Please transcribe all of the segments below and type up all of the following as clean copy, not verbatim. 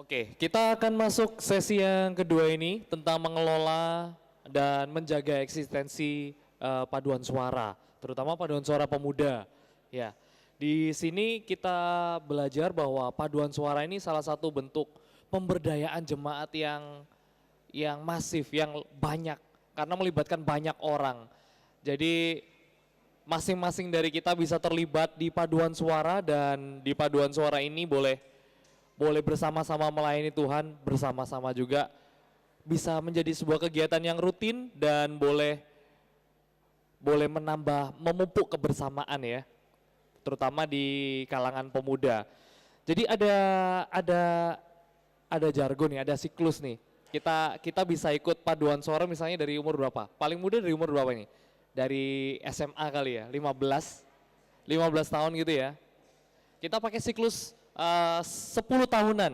Oke, kita akan masuk sesi yang kedua ini tentang mengelola dan menjaga eksistensi paduan suara, terutama paduan suara pemuda. Ya, di sini kita belajar bahwa paduan suara ini salah satu bentuk pemberdayaan jemaat yang masif, yang banyak, karena melibatkan banyak orang. Jadi masing-masing dari kita bisa terlibat di paduan suara dan di paduan suara ini boleh bersama-sama melayani Tuhan, bersama-sama juga bisa menjadi sebuah kegiatan yang rutin dan boleh menambah, memupuk kebersamaan ya, terutama di kalangan pemuda. Jadi ada jargon nih, ada siklus nih. Kita bisa ikut paduan suara misalnya dari umur berapa? Paling muda dari umur berapa ini? Dari SMA kali ya, 15 tahun gitu ya. Kita pakai siklus 10 tahunan.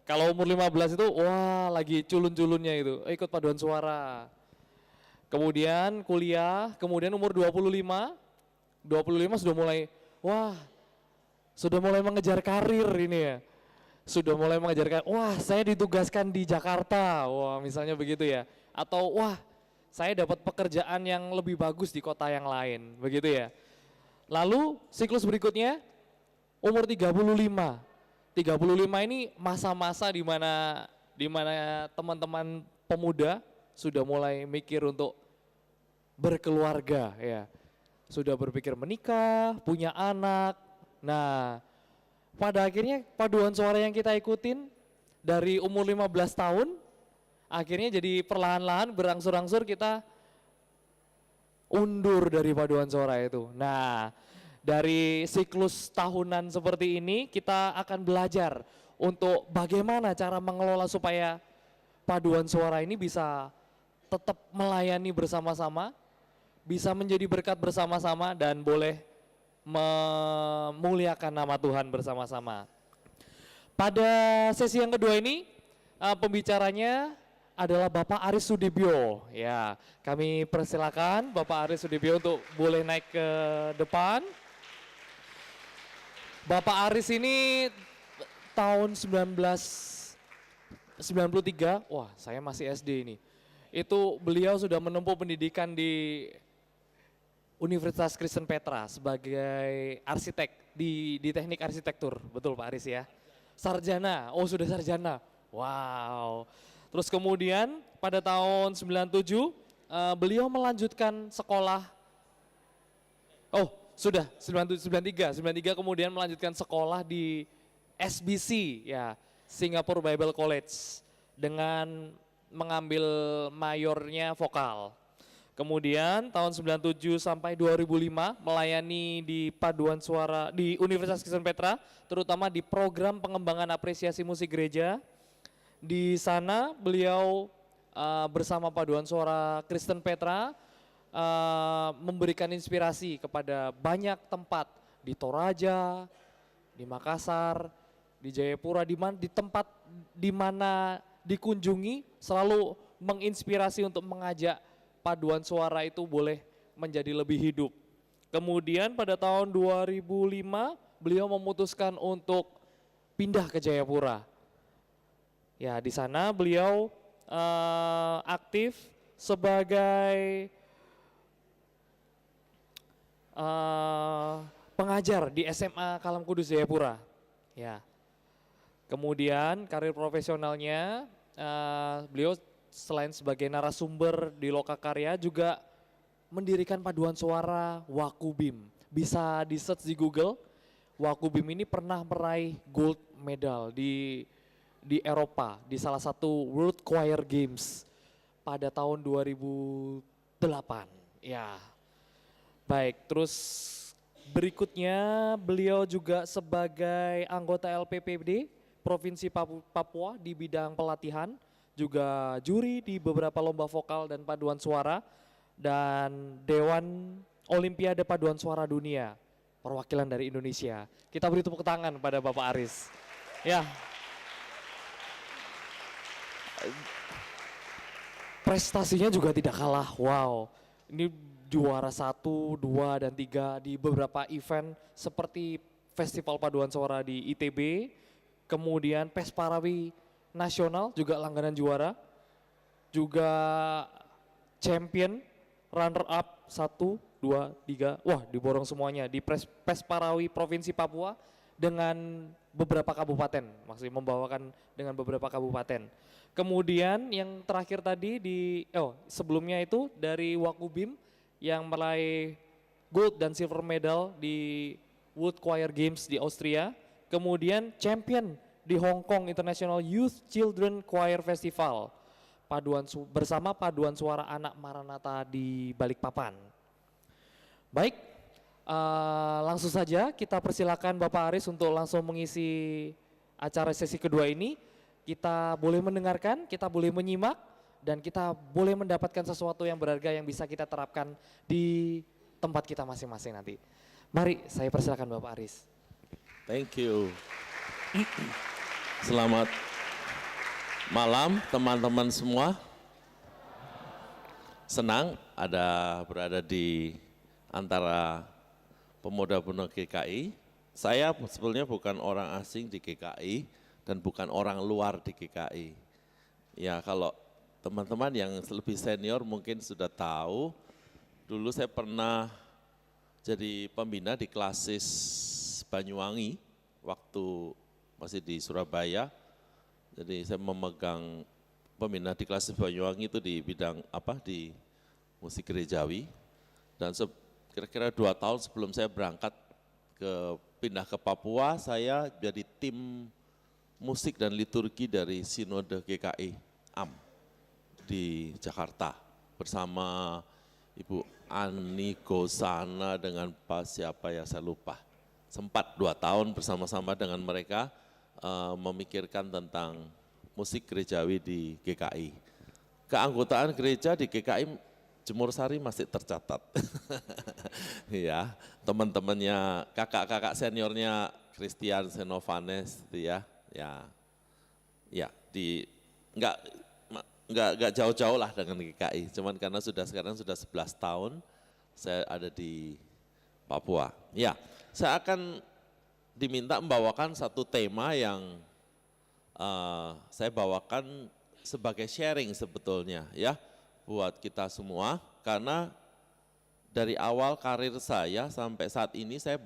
Kalau umur 15 itu wah lagi culun-culunnya itu, ikut paduan suara. Kemudian kuliah, kemudian umur 25 sudah mulai sudah mulai mengejar karir ini ya. Sudah mulai mengejar karir. Wah, saya ditugaskan di Jakarta. Wah, misalnya begitu ya. Atau wah, saya dapat pekerjaan yang lebih bagus di kota yang lain, begitu ya. Lalu siklus berikutnya umur 35. 35 ini masa-masa di mana teman-teman pemuda sudah mulai mikir untuk berkeluarga ya. Sudah berpikir menikah, punya anak. Nah, pada akhirnya paduan suara yang kita ikutin dari umur 15 tahun akhirnya jadi perlahan-lahan berangsur-angsur kita undur dari paduan suara itu. Nah, dari siklus tahunan seperti ini kita akan belajar untuk bagaimana cara mengelola supaya paduan suara ini bisa tetap melayani bersama-sama, bisa menjadi berkat bersama-sama dan boleh memuliakan nama Tuhan bersama-sama. Pada sesi yang kedua ini pembicaranya adalah Bapak Aris Sudibyo. Ya, kami persilakan Bapak Aris Sudibyo untuk boleh naik ke depan. Bapak Aris ini tahun 1993, wah saya masih SD ini. Itu beliau sudah menempuh pendidikan di Universitas Kristen Petra sebagai arsitek di teknik arsitektur, betul Pak Aris ya? Sarjana, oh sudah sarjana, wow. Terus kemudian pada tahun 97 beliau melanjutkan sekolah, oh sudah 93 kemudian melanjutkan sekolah di SBC ya, Singapore Bible College dengan mengambil mayornya vokal. Kemudian tahun 97 sampai 2005 melayani di paduan suara di Universitas Kristen Petra, terutama di program pengembangan apresiasi musik gereja. Di sana beliau bersama paduan suara Kristen Petra memberikan inspirasi kepada banyak tempat di Toraja, di Makassar, di Jayapura, di tempat di mana dikunjungi selalu menginspirasi untuk mengajak paduan suara itu boleh menjadi lebih hidup. Kemudian pada tahun 2005 beliau memutuskan untuk pindah ke Jayapura. Ya, di sana beliau aktif sebagai pengajar di SMA Kalam Kudus Jayapura. Ya. Kemudian karir profesionalnya beliau selain sebagai narasumber di Lokakarya juga mendirikan paduan suara Wakubim. Bisa di search di Google. Wakubim ini pernah meraih gold medal di Eropa di salah satu World Choir Games pada tahun 2008. Ya. Baik, terus berikutnya beliau juga sebagai anggota LPPD Provinsi Papua di bidang pelatihan, juga juri di beberapa lomba vokal dan paduan suara, dan Dewan Olimpiade Paduan Suara Dunia, perwakilan dari Indonesia. Kita beri tepuk tangan pada Bapak Aris. Ya. Prestasinya juga tidak kalah, wow. Ini juara 1, 2, dan 3 di beberapa event seperti Festival Paduan Suara di ITB, kemudian PES Parawi Nasional juga langganan juara, juga champion, runner up 1, 2, 3, wah diborong semuanya di PES Parawi Provinsi Papua dengan beberapa kabupaten, maksudnya membawakan dengan beberapa kabupaten. Kemudian yang terakhir tadi sebelumnya itu dari Wakubim yang meraih gold dan silver medal di World Choir Games di Austria, kemudian champion di Hong Kong International Youth Children Choir Festival bersama paduan suara anak Maranatha di Balikpapan. Baik, langsung saja kita persilakan Bapak Aris untuk langsung mengisi acara sesi kedua ini. Kita boleh mendengarkan, kita boleh menyimak, dan kita boleh mendapatkan sesuatu yang berharga yang bisa kita terapkan di tempat kita masing-masing nanti. Mari saya persilakan Bapak Aris. Thank you. Selamat malam teman-teman semua. Senang berada di antara pemuda-pemuda GKI. Saya sebetulnya bukan orang asing di GKI dan bukan orang luar di GKI. Ya kalau teman-teman yang lebih senior mungkin sudah tahu, dulu saya pernah jadi pembina di Klasis Banyuwangi waktu masih di Surabaya. Jadi saya memegang pembina di Klasis Banyuwangi itu di bidang di musik gerejawi. Dan kira-kira 2 tahun sebelum saya berangkat pindah ke Papua, saya jadi tim musik dan liturgi dari Sinode GKI AM di Jakarta bersama Ibu Ani Gosana dengan Pak siapa ya saya lupa. Sempat 2 tahun bersama-sama dengan mereka memikirkan tentang musik gerejawi di GKI. Keanggotaan gereja di GKI Jemur Sari masih tercatat. Ya, teman-temannya, kakak-kakak seniornya Christian Senovanes itu ya enggak jauh-jauh lah dengan GKI. Cuman karena sekarang sudah 11 tahun saya ada di Papua. Ya, saya akan diminta membawakan satu tema yang saya bawakan sebagai sharing sebetulnya ya buat kita semua, karena dari awal karir saya sampai saat ini saya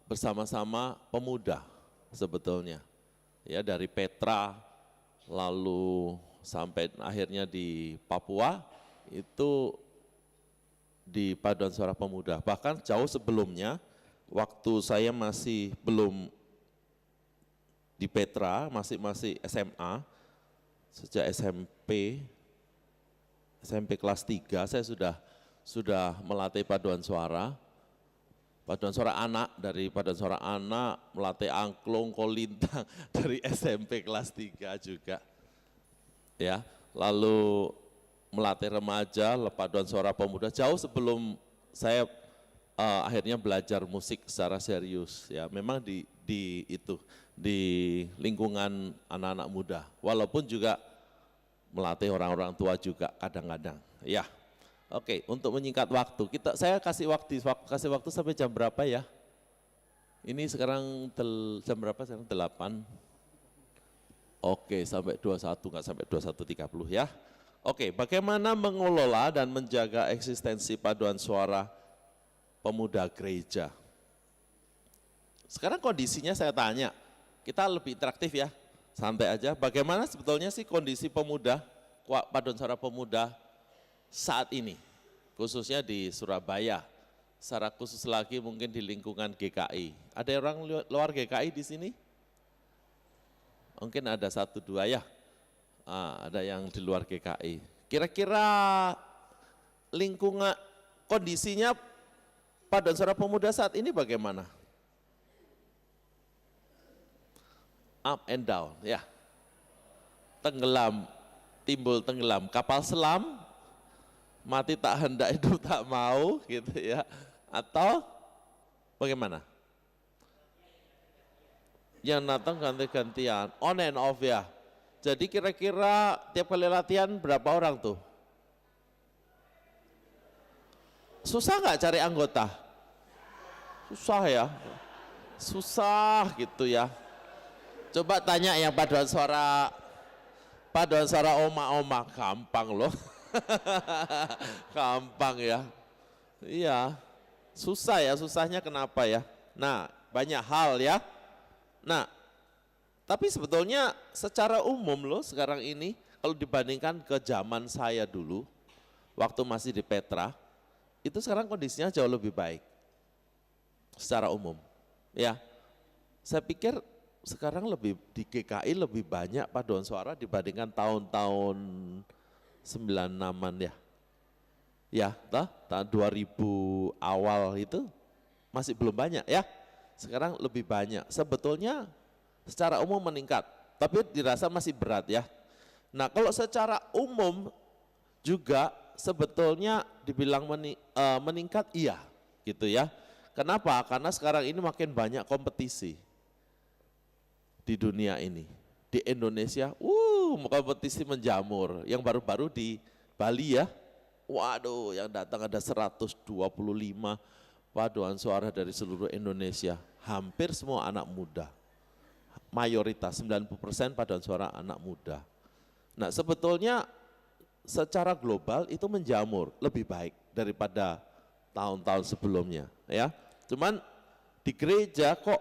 bersama-sama pemuda sebetulnya. Ya dari Petra lalu sampai akhirnya di Papua itu di Paduan Suara Pemuda. Bahkan jauh sebelumnya waktu saya masih belum di Petra, masih SMA, sejak SMP kelas 3 saya sudah melatih paduan suara anak, dari paduan suara anak, melatih angklung, kolintang dari SMP kelas 3 juga. Ya, lalu melatih remaja, paduan suara pemuda jauh sebelum saya akhirnya belajar musik secara serius. Ya, memang di lingkungan anak-anak muda, walaupun juga melatih orang-orang tua juga kadang-kadang. Ya, oke. Untuk menyingkat waktu, saya kasih waktu sampai jam berapa ya? Ini sekarang jam berapa sekarang? 8. Oke, sampai 21, nggak sampai 21.30 ya. Oke, bagaimana mengelola dan menjaga eksistensi paduan suara pemuda gereja? Sekarang kondisinya saya tanya, kita lebih interaktif ya, santai aja. Bagaimana sebetulnya sih kondisi pemuda, paduan suara pemuda saat ini, khususnya di Surabaya, secara khusus lagi mungkin di lingkungan GKI. Ada orang luar GKI di sini? Mungkin ada 1, 2 ya, ada yang di luar GKI. Kira-kira lingkungan, kondisinya paduan suara pemuda saat ini bagaimana? Up and down, ya. Tenggelam, timbul tenggelam. Kapal selam, mati tak hendak hidup tak mau, gitu ya. Atau bagaimana? Yang datang ganti-gantian, on and off ya. Jadi kira-kira tiap kali latihan berapa orang tuh? Susah nggak cari anggota? Susah ya, susah gitu ya. Coba tanya yang paduan suara oma-oma, gampang loh. Gampang ya. Iya, susah ya, susahnya kenapa ya? Nah, banyak hal ya. Nah, tapi sebetulnya secara umum loh sekarang ini, kalau dibandingkan ke zaman saya dulu, waktu masih di Petra, itu sekarang kondisinya jauh lebih baik. Secara umum, ya. Saya pikir sekarang lebih di GKI lebih banyak paduan suara dibandingkan tahun-tahun 96-an ya. Ya, tahun 2000 awal itu masih belum banyak ya. Sekarang lebih banyak. Sebetulnya secara umum meningkat, tapi dirasa masih berat ya. Nah, kalau secara umum juga sebetulnya dibilang meningkat iya gitu ya. Kenapa? Karena sekarang ini makin banyak kompetisi di dunia ini. Di Indonesia, kompetisi menjamur. Yang baru-baru di Bali ya, waduh yang datang ada 125 paduan suara dari seluruh Indonesia. Hampir semua anak muda. Mayoritas 90% paduan suara anak muda. Nah sebetulnya secara global itu menjamur lebih baik daripada tahun-tahun sebelumnya ya. Cuman di gereja kok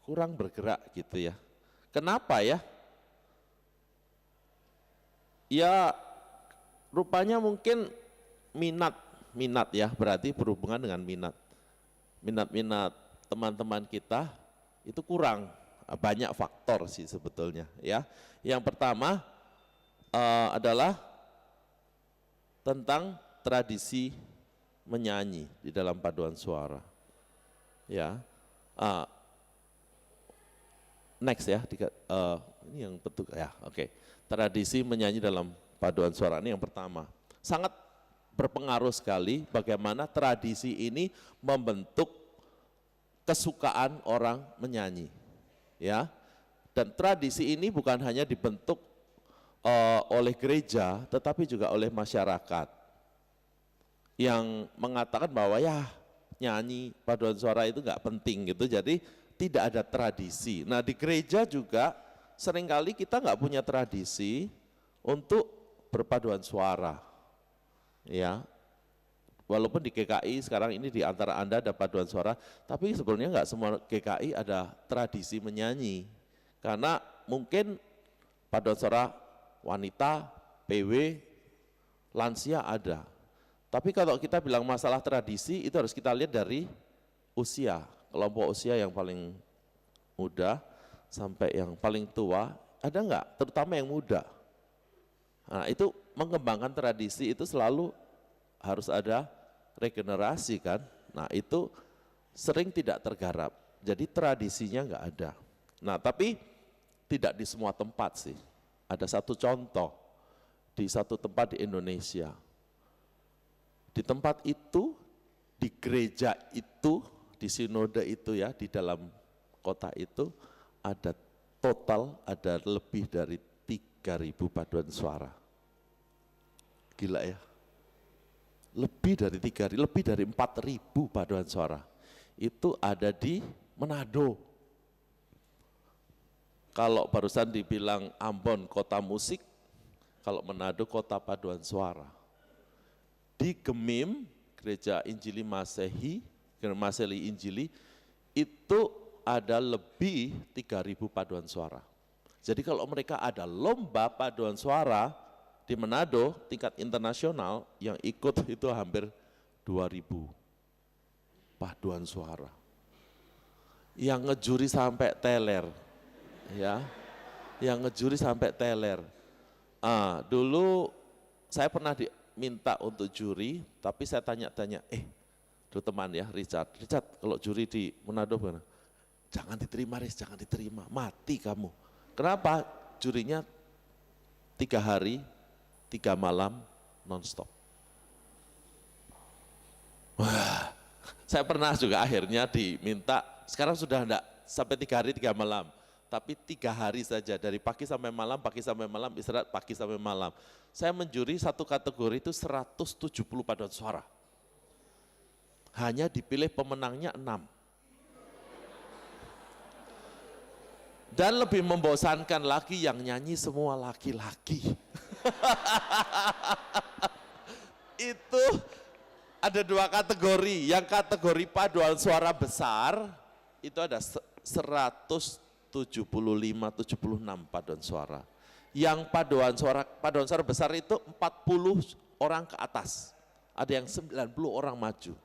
kurang bergerak gitu ya. Kenapa ya? Ya rupanya mungkin minat ya, berarti berhubungan dengan minat. Minat-minat teman-teman kita itu kurang, banyak faktor sih sebetulnya ya. Yang pertama adalah tentang tradisi menyanyi di dalam paduan suara. Ya, next ya, ini yang betul ya, oke. Tradisi menyanyi dalam paduan suara ini yang pertama. Sangat berpengaruh sekali bagaimana tradisi ini membentuk kesukaan orang menyanyi. Ya, dan tradisi ini bukan hanya dibentuk oleh gereja, tetapi juga oleh masyarakat yang mengatakan bahwa ya nyanyi paduan suara itu nggak penting gitu, jadi tidak ada tradisi. Nah di gereja juga seringkali kita nggak punya tradisi untuk berpaduan suara, ya. Walaupun di GKI sekarang ini di antara Anda ada paduan suara, tapi sebenarnya nggak semua GKI ada tradisi menyanyi, karena mungkin paduan suara wanita, PW, lansia ada. Tapi kalau kita bilang masalah tradisi itu harus kita lihat dari usia, kelompok usia yang paling muda sampai yang paling tua, ada enggak? Terutama yang muda. Nah itu mengembangkan tradisi itu selalu harus ada regenerasi kan. Nah itu sering tidak tergarap, jadi tradisinya enggak ada. Nah tapi tidak di semua tempat sih. Ada satu contoh, di satu tempat di Indonesia. Di tempat itu, di gereja itu, di sinode itu ya, di dalam kota itu, ada lebih dari 3.000 paduan suara. Gila ya. Lebih dari 3.000, lebih dari 4.000 paduan suara. Itu ada di Manado. Kalau barusan dibilang Ambon kota musik, kalau Manado kota paduan suara. Di Gemim, Gereja Injili Masehi, Maseli Injili, itu ada lebih 3.000 paduan suara. Jadi kalau mereka ada lomba paduan suara di Manado, tingkat internasional, yang ikut itu hampir 2.000 paduan suara. Yang ngejuri sampai teler, ya, yang ngejuri sampai teler. Dulu saya pernah diminta untuk juri, tapi saya tanya-tanya, teman ya Richard kalau juri di Manado mana? Jangan diterima Riz, jangan diterima, mati kamu. Kenapa? Jurinya 3 hari, 3 malam nonstop. Wah, saya pernah juga akhirnya diminta, sekarang sudah enggak sampai 3 hari 3 malam, tapi 3 hari saja, dari pagi sampai malam, istirahat pagi sampai malam. Saya menjuri satu kategori itu 170 paduan suara. hanya dipilih pemenangnya 6. Dan lebih membosankan lagi yang nyanyi semua laki-laki. Itu ada 2 kategori, yang kategori paduan suara besar itu ada 175-76 paduan suara. Yang paduan suara besar itu 40 orang ke atas, ada yang 90 orang maju.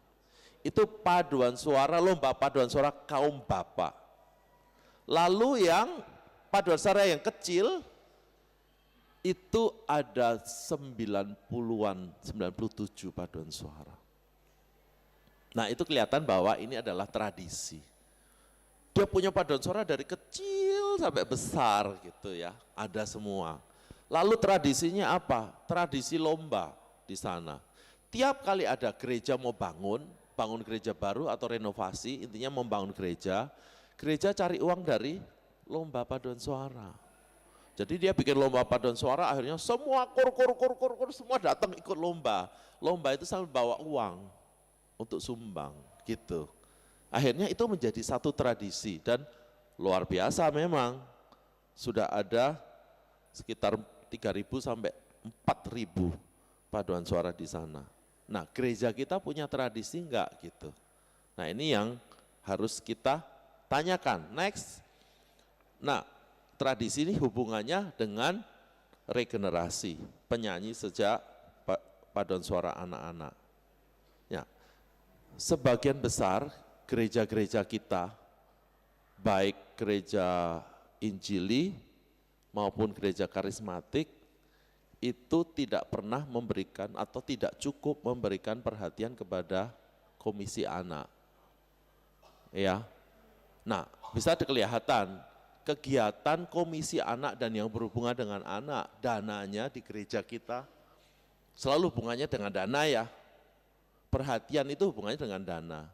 Itu paduan suara, lomba paduan suara kaum bapak. Lalu yang paduan suara yang kecil itu ada 90-an, 97 paduan suara. Nah itu kelihatan bahwa ini adalah tradisi. Dia punya paduan suara dari kecil sampai besar gitu ya, ada semua. Lalu tradisinya apa? Tradisi lomba di sana. Tiap kali ada gereja mau bangun gereja baru atau renovasi, intinya membangun gereja, gereja cari uang dari lomba paduan suara. Jadi dia bikin lomba paduan suara, akhirnya semua kur semua datang ikut lomba. Lomba itu sambil bawa uang untuk sumbang gitu. Akhirnya itu menjadi satu tradisi dan luar biasa memang. Sudah ada sekitar 3.000 sampai 4.000 paduan suara di sana. Nah, gereja kita punya tradisi enggak gitu. Nah, ini yang harus kita tanyakan. Next. Nah, tradisi ini hubungannya dengan regenerasi, penyanyi sejak paduan suara anak-anak. Ya, sebagian besar gereja-gereja kita, baik gereja Injili maupun gereja karismatik, itu tidak pernah memberikan atau tidak cukup memberikan perhatian kepada komisi anak. Ya. Nah, bisa kelihatan kegiatan komisi anak dan yang berhubungan dengan anak, dananya di gereja kita selalu hubungannya dengan dana ya. Perhatian itu hubungannya dengan dana.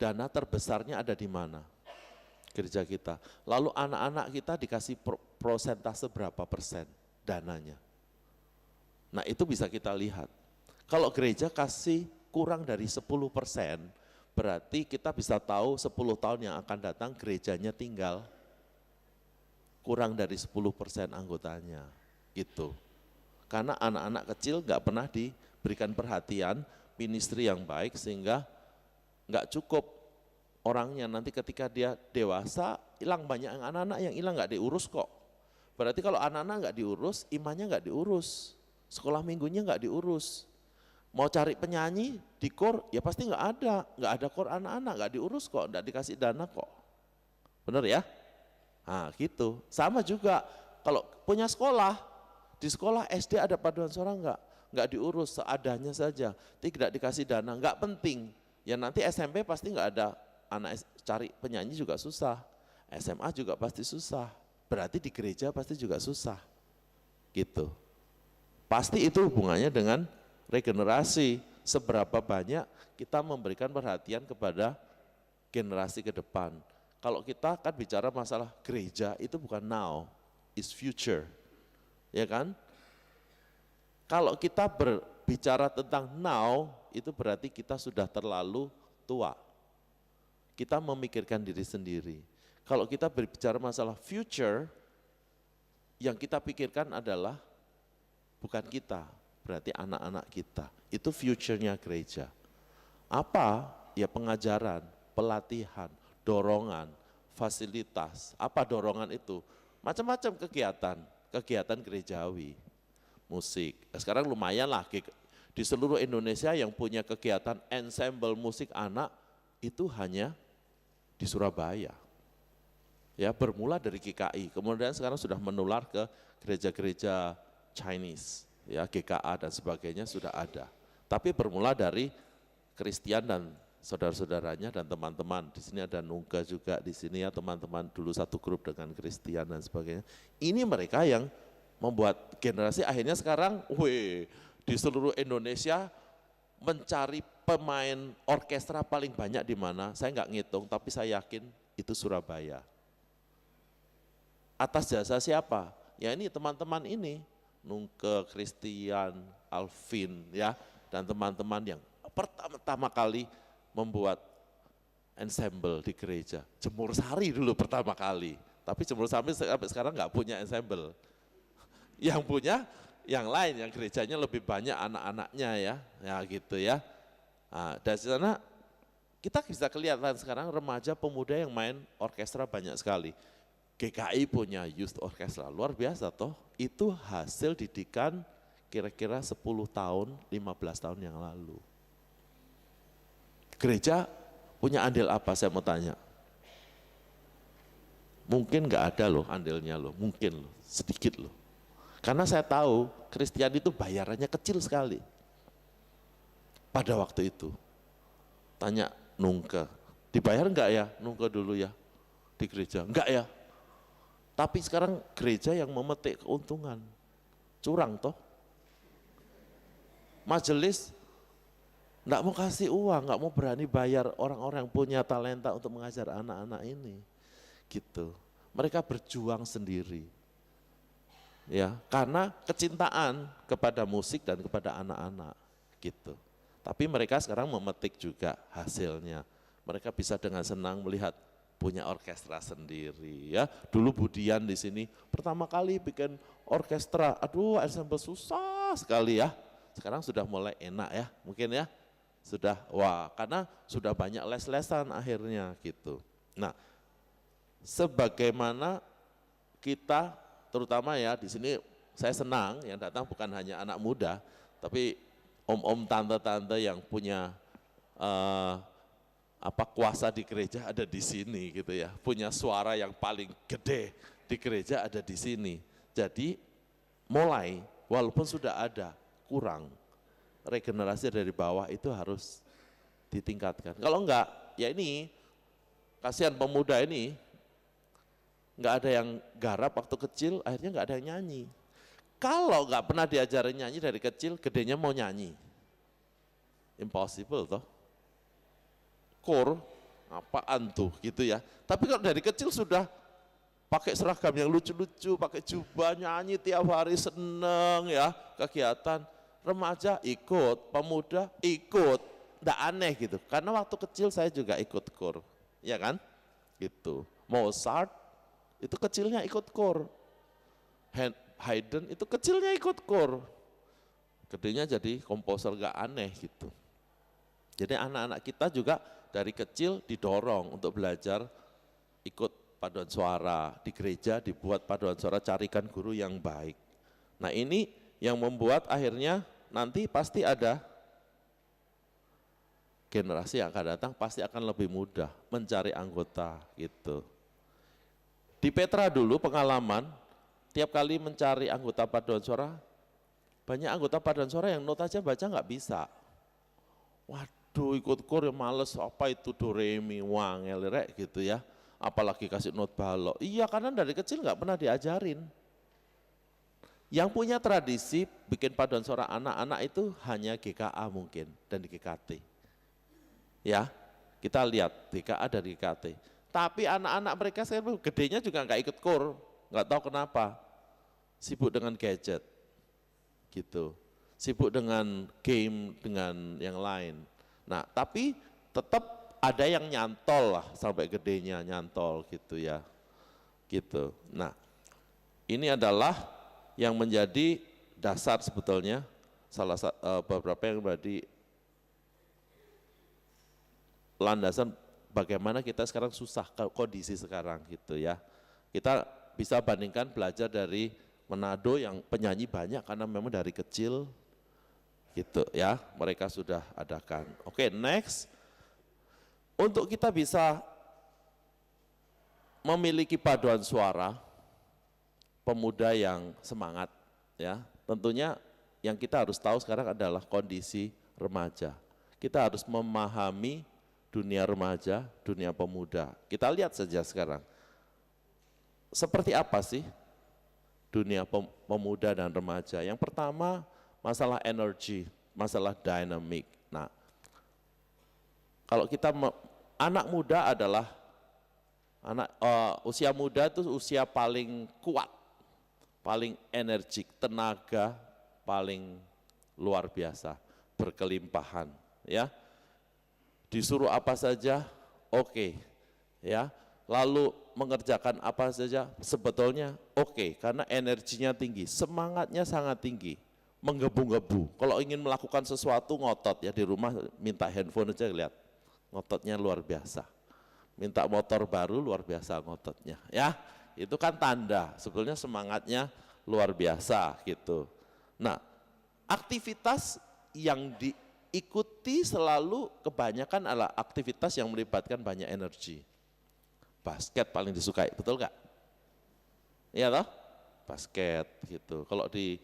Dana terbesarnya ada di mana? Gereja kita. Lalu anak-anak kita dikasih prosentase berapa persen dananya? Nah itu bisa kita lihat. Kalau gereja kasih kurang dari 10%, berarti kita bisa tahu 10 tahun yang akan datang gerejanya tinggal kurang dari 10% anggotanya. Gitu. Karena anak-anak kecil nggak pernah diberikan perhatian, ministry yang baik sehingga nggak cukup orangnya. Nanti ketika dia dewasa, hilang banyak anak-anak yang hilang nggak diurus kok. Berarti kalau anak-anak nggak diurus, imannya nggak diurus. Sekolah minggunya nggak diurus. Mau cari penyanyi di kor, ya pasti nggak ada kor anak-anak, nggak diurus kok, nggak dikasih dana kok. Bener ya? Nah gitu, sama juga kalau punya sekolah, di sekolah SD ada paduan suara nggak diurus, seadanya saja, tidak dikasih dana, nggak penting. Ya nanti SMP pasti nggak ada, cari penyanyi juga susah, SMA juga pasti susah, berarti di gereja pasti juga susah, gitu. Pasti itu hubungannya dengan regenerasi, seberapa banyak kita memberikan perhatian kepada generasi ke depan. Kalau kita kan bicara masalah gereja itu bukan now, is future, ya kan? Kalau kita berbicara tentang now, itu berarti kita sudah terlalu tua. Kita memikirkan diri sendiri. Kalau kita berbicara masalah future, yang kita pikirkan adalah bukan kita, berarti anak-anak kita. Itu future-nya gereja. Apa? Ya pengajaran, pelatihan, dorongan, fasilitas. Apa dorongan itu? Macam-macam kegiatan gerejawi, musik. Sekarang lumayan lah di seluruh Indonesia yang punya kegiatan ensemble musik anak itu hanya di Surabaya. Ya, bermula dari GKI, kemudian sekarang sudah menular ke gereja-gereja Chinese, ya GKA dan sebagainya sudah ada. Tapi bermula dari Kristian dan saudara-saudaranya dan teman-teman. Di sini ada Nungga juga di sini ya, teman-teman dulu satu grup dengan Kristian dan sebagainya. Ini mereka yang membuat generasi akhirnya sekarang, di seluruh Indonesia mencari pemain orkestra paling banyak di mana? Saya nggak ngitung, tapi saya yakin itu Surabaya. Atas jasa siapa? Ya ini teman-teman ini. Nungke, Christian, Alvin ya, dan teman-teman yang pertama kali membuat ensemble di gereja. Jemur Sari dulu pertama kali, tapi Jemur Sari sampai sekarang nggak punya ensemble. Yang punya yang lain, yang gerejanya lebih banyak anak-anaknya ya gitu ya. Nah, dari sana kita bisa kelihatan sekarang remaja pemuda yang main orkestra banyak sekali. GKI punya youth orkestra, luar biasa toh. Itu hasil didikan kira-kira 10 tahun, 15 tahun yang lalu. Gereja punya andil apa saya mau tanya? Mungkin nggak ada loh andilnya loh, mungkin loh, sedikit loh. Karena saya tahu Kristiani itu bayarannya kecil sekali. Pada waktu itu, tanya Nungke, dibayar enggak ya Nungke dulu ya di gereja? Enggak ya. Tapi sekarang gereja yang memetik keuntungan, curang toh. Majelis enggak mau kasih uang, enggak mau berani bayar orang-orang yang punya talenta untuk mengajar anak-anak ini. Gitu. Mereka berjuang sendiri. Ya, karena kecintaan kepada musik dan kepada anak-anak gitu. Tapi mereka sekarang memetik juga hasilnya. Mereka bisa dengan senang melihat punya orkestra sendiri ya. Dulu Budian di sini pertama kali bikin orkestra, aduh ensemble susah sekali ya. Sekarang sudah mulai enak ya, mungkin ya. Sudah wah, karena sudah banyak les-lesan akhirnya gitu. Nah, sebagaimana kita terutama ya di sini saya senang yang datang bukan hanya anak muda, tapi om-om tante-tante yang punya kuasa di gereja ada di sini gitu ya, punya suara yang paling gede di gereja ada di sini. Jadi mulai walaupun sudah ada kurang, regenerasi dari bawah itu harus ditingkatkan. Kalau enggak, ya ini kasihan pemuda ini enggak ada yang garap waktu kecil, akhirnya enggak ada yang nyanyi. Kalau nggak pernah diajarin nyanyi dari kecil, gedenya mau nyanyi. Impossible toh. Apaan tuh gitu ya. Tapi kalau dari kecil sudah pakai seragam yang lucu-lucu, pakai jubah, nyanyi tiap hari, seneng ya kegiatan. Remaja ikut, pemuda ikut, nggak aneh gitu. Karena waktu kecil saya juga ikut KOR, ya kan? Gitu. Mozart itu kecilnya ikut KOR. Haydn itu kecilnya ikut KOR, gedenya jadi komposer gak aneh gitu. Jadi anak-anak kita juga dari kecil didorong untuk belajar ikut paduan suara, di gereja dibuat paduan suara, carikan guru yang baik. Nah ini yang membuat akhirnya nanti pasti ada generasi yang akan datang pasti akan lebih mudah mencari anggota gitu. Di Petra dulu pengalaman, tiap kali mencari anggota paduan suara, banyak anggota paduan suara yang not aja baca nggak bisa. Waduh ikut KOR ya males, apa itu do re mi wangel rek gitu ya. Apalagi kasih not balok. Iya karena dari kecil nggak pernah diajarin. Yang punya tradisi bikin paduan suara anak-anak itu hanya GKA mungkin dan di GKT. Ya kita lihat GKA dari GKT. Tapi anak-anak mereka sekarang gedenya juga nggak ikut KOR, nggak tahu kenapa. Sibuk dengan gadget, gitu. Sibuk dengan game, dengan yang lain. Nah, tapi tetap ada yang nyantol lah sampai gedenya nyantol gitu ya, gitu. Nah, ini adalah yang menjadi dasar sebetulnya salah beberapa yang menjadi landasan bagaimana kita sekarang susah kondisi sekarang gitu ya. Kita bisa bandingkan belajar dari Manado yang penyanyi banyak karena memang dari kecil gitu ya, mereka sudah adakan. Oke, next. Untuk kita bisa memiliki paduan suara pemuda yang semangat ya, tentunya yang kita harus tahu sekarang adalah kondisi remaja. Kita harus memahami dunia remaja, dunia pemuda. Kita lihat saja sekarang. Seperti apa sih dunia pemuda dan remaja? Yang pertama masalah energi, masalah dynamic. Nah, kalau kita anak muda adalah usia muda itu usia paling kuat, paling energik, tenaga paling luar biasa, berkelimpahan, ya. disuruh apa saja, oke, ya. Lalu mengerjakan apa saja, sebetulnya oke, karena energinya tinggi, semangatnya sangat tinggi, menggebu-gebu. Kalau ingin melakukan sesuatu ngotot ya, di rumah minta handphone aja lihat, ngototnya luar biasa. Minta motor baru luar biasa ngototnya, ya. Itu kan tanda sebetulnya semangatnya luar biasa gitu. Nah, aktivitas yang diikuti selalu kebanyakan adalah aktivitas yang melibatkan banyak energi. Basket paling disukai, betul nggak? Iya toh? Basket gitu. Kalau di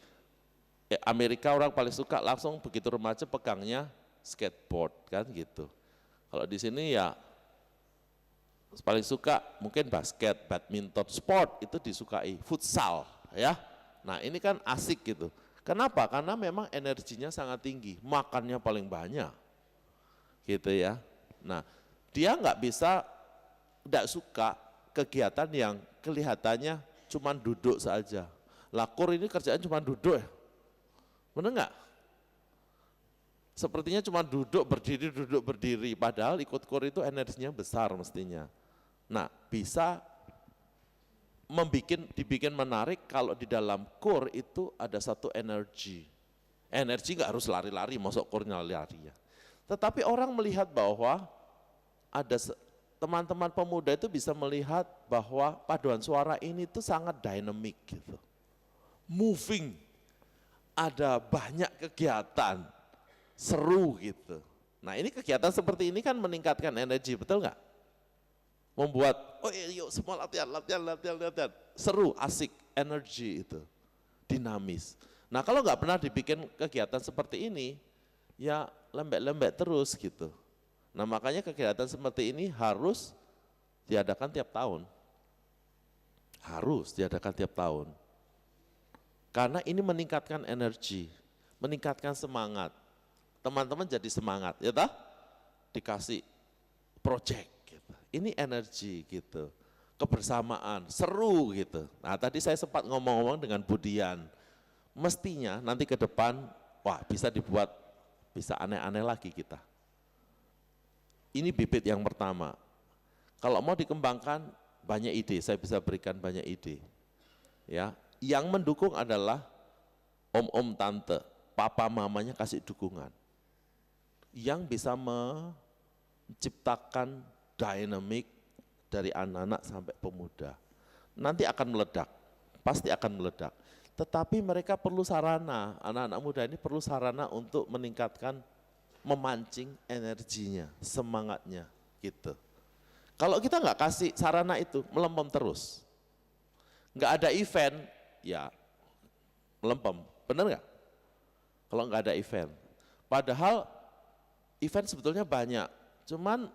Amerika orang paling suka langsung begitu remaja pegangnya skateboard kan gitu. Kalau di sini ya paling suka mungkin basket, badminton, sport itu disukai, futsal ya. Nah ini kan asik gitu. Kenapa? Karena memang energinya sangat tinggi, makannya paling banyak gitu ya. Nah dia nggak bisa, nggak suka kegiatan yang kelihatannya cuma duduk saja. Lakur ini kerjaan cuma duduk ya, bener nggak? Sepertinya cuma duduk berdiri, padahal ikut kur itu energinya besar mestinya. Nah bisa dibikin menarik kalau di dalam kur itu ada satu energi. Energi nggak harus lari-lari, masuk kurnya lari ya. Tetapi orang melihat bahwa ada teman-teman pemuda itu bisa melihat bahwa paduan suara ini tuh sangat dynamic gitu. Moving, ada banyak kegiatan, seru gitu. Nah ini kegiatan seperti ini kan meningkatkan energi, betul nggak? Membuat, oh yuk semua latihan, seru, asik, energi itu, dinamis. Nah kalau nggak pernah dibikin kegiatan seperti ini, ya lembek-lembek terus gitu. Nah makanya kegiatan seperti ini harus diadakan tiap tahun. Harus diadakan tiap tahun. Karena ini meningkatkan energi, meningkatkan semangat. Teman-teman jadi semangat, ya toh? Dikasih project gitu. Ini energi gitu. Kebersamaan, seru gitu. Nah tadi saya sempat ngomong-ngomong dengan Budian. Mestinya nanti ke depan, wah bisa dibuat, bisa aneh-aneh lagi kita. Ini bibit yang pertama. Kalau mau dikembangkan banyak ide, saya bisa berikan banyak ide. Ya, yang mendukung adalah om-om tante, papa mamanya kasih dukungan. Yang bisa menciptakan dinamik dari anak-anak sampai pemuda. Nanti akan meledak, pasti akan meledak. Tetapi mereka perlu sarana, anak-anak muda ini perlu sarana untuk meningkatkan, memancing energinya, semangatnya gitu. Kalau kita nggak kasih sarana itu, melempem terus. Nggak ada event, ya melempem, benar nggak? Kalau nggak ada event. Padahal event sebetulnya banyak, cuman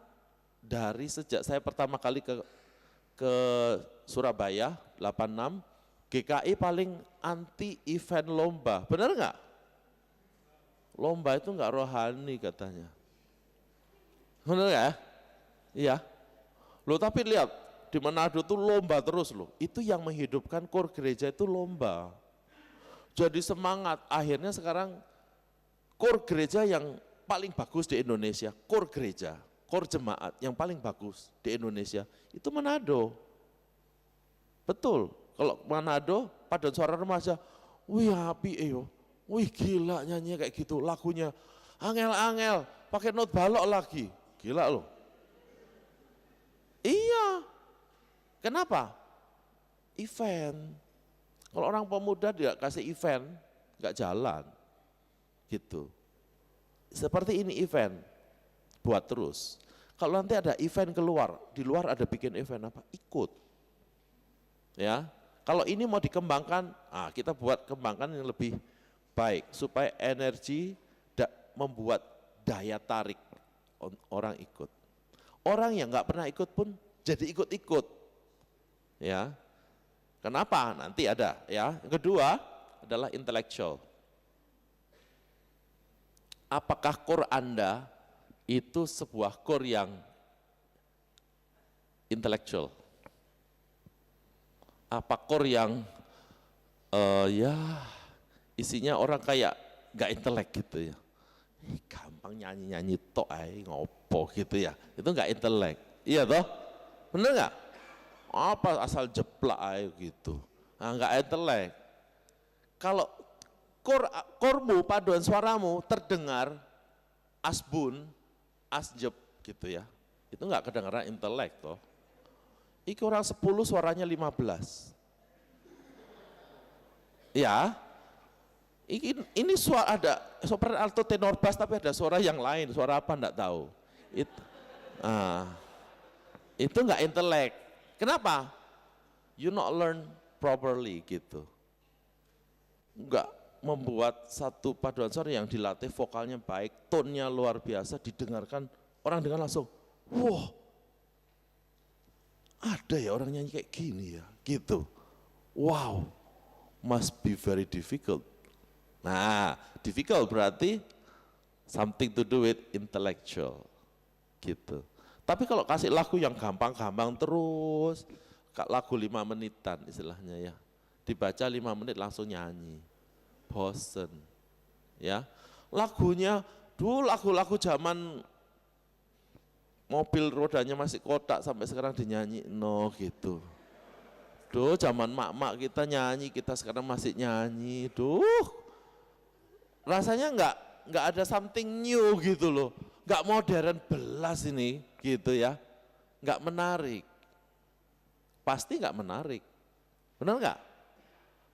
dari sejak saya pertama kali ke Surabaya, 86, GKI paling anti event lomba, benar nggak? Lomba itu enggak rohani katanya. Benar ya? Iya. Loh tapi lihat, di Manado tuh lomba terus loh. Itu yang menghidupkan kur gereja itu lomba. Jadi semangat, akhirnya sekarang kur gereja yang paling bagus di Indonesia, kur gereja, kur jemaat yang paling bagus di Indonesia, itu Manado. Betul, kalau Manado, paduan suara remaja, wih api yo. Wih gila nyanyi kayak gitu, lagunya angel-angel, pakai not balok lagi, gila loh. Iya, kenapa? Event. Kalau orang pemuda dia kasih event, nggak jalan, gitu. Seperti ini event, buat terus. Kalau nanti ada event keluar, di luar ada bikin event apa, ikut. Ya, kalau ini mau dikembangkan, kita buat kembangkan yang lebih baik supaya energi membuat daya tarik orang ikut. Orang yang nggak pernah ikut pun jadi ikut-ikut. Ya. Kenapa? Nanti ada ya. Yang kedua adalah intelektual. Apakah kur Anda itu sebuah kur yang intelektual? Apa kur yang ya isinya orang kayak gak intelek gitu ya. gampang nyanyi-nyanyi tok ae ngopo gitu ya. Itu enggak intelek. Iya toh? Bener enggak? Apa asal jeplak ae gitu. Nah, enggak intelek. Kalau kormu, paduan suaramu terdengar asbun, asjeb gitu ya. Itu enggak kedengaran intelek toh. Iki orang 10 suaranya 15. Ya, ini suara ada sopran alto tenor bass tapi ada suara yang lain, suara apa enggak tahu. Itu enggak intelek. Kenapa? You not learn properly gitu. Enggak membuat satu paduan suara yang dilatih vokalnya baik, tone-nya luar biasa, didengarkan orang dengar langsung, wah, ada ya orang nyanyi kayak gini ya, gitu. Wow, must be very difficult. Nah, difficult berarti something to do with intellectual, gitu. Tapi kalau kasih lagu yang gampang-gampang terus, lagu 5 menitan istilahnya ya, dibaca 5 menit langsung nyanyi, bosen. Ya, lagunya dulu lagu-lagu zaman mobil rodanya masih kotak sampai sekarang dinyanyi no gitu. Duh, zaman mak-mak kita nyanyi, kita sekarang masih nyanyi. Duh, rasanya enggak ada something new gitu loh. Enggak modern belas ini gitu ya. Enggak menarik. Pasti enggak menarik. Benar enggak?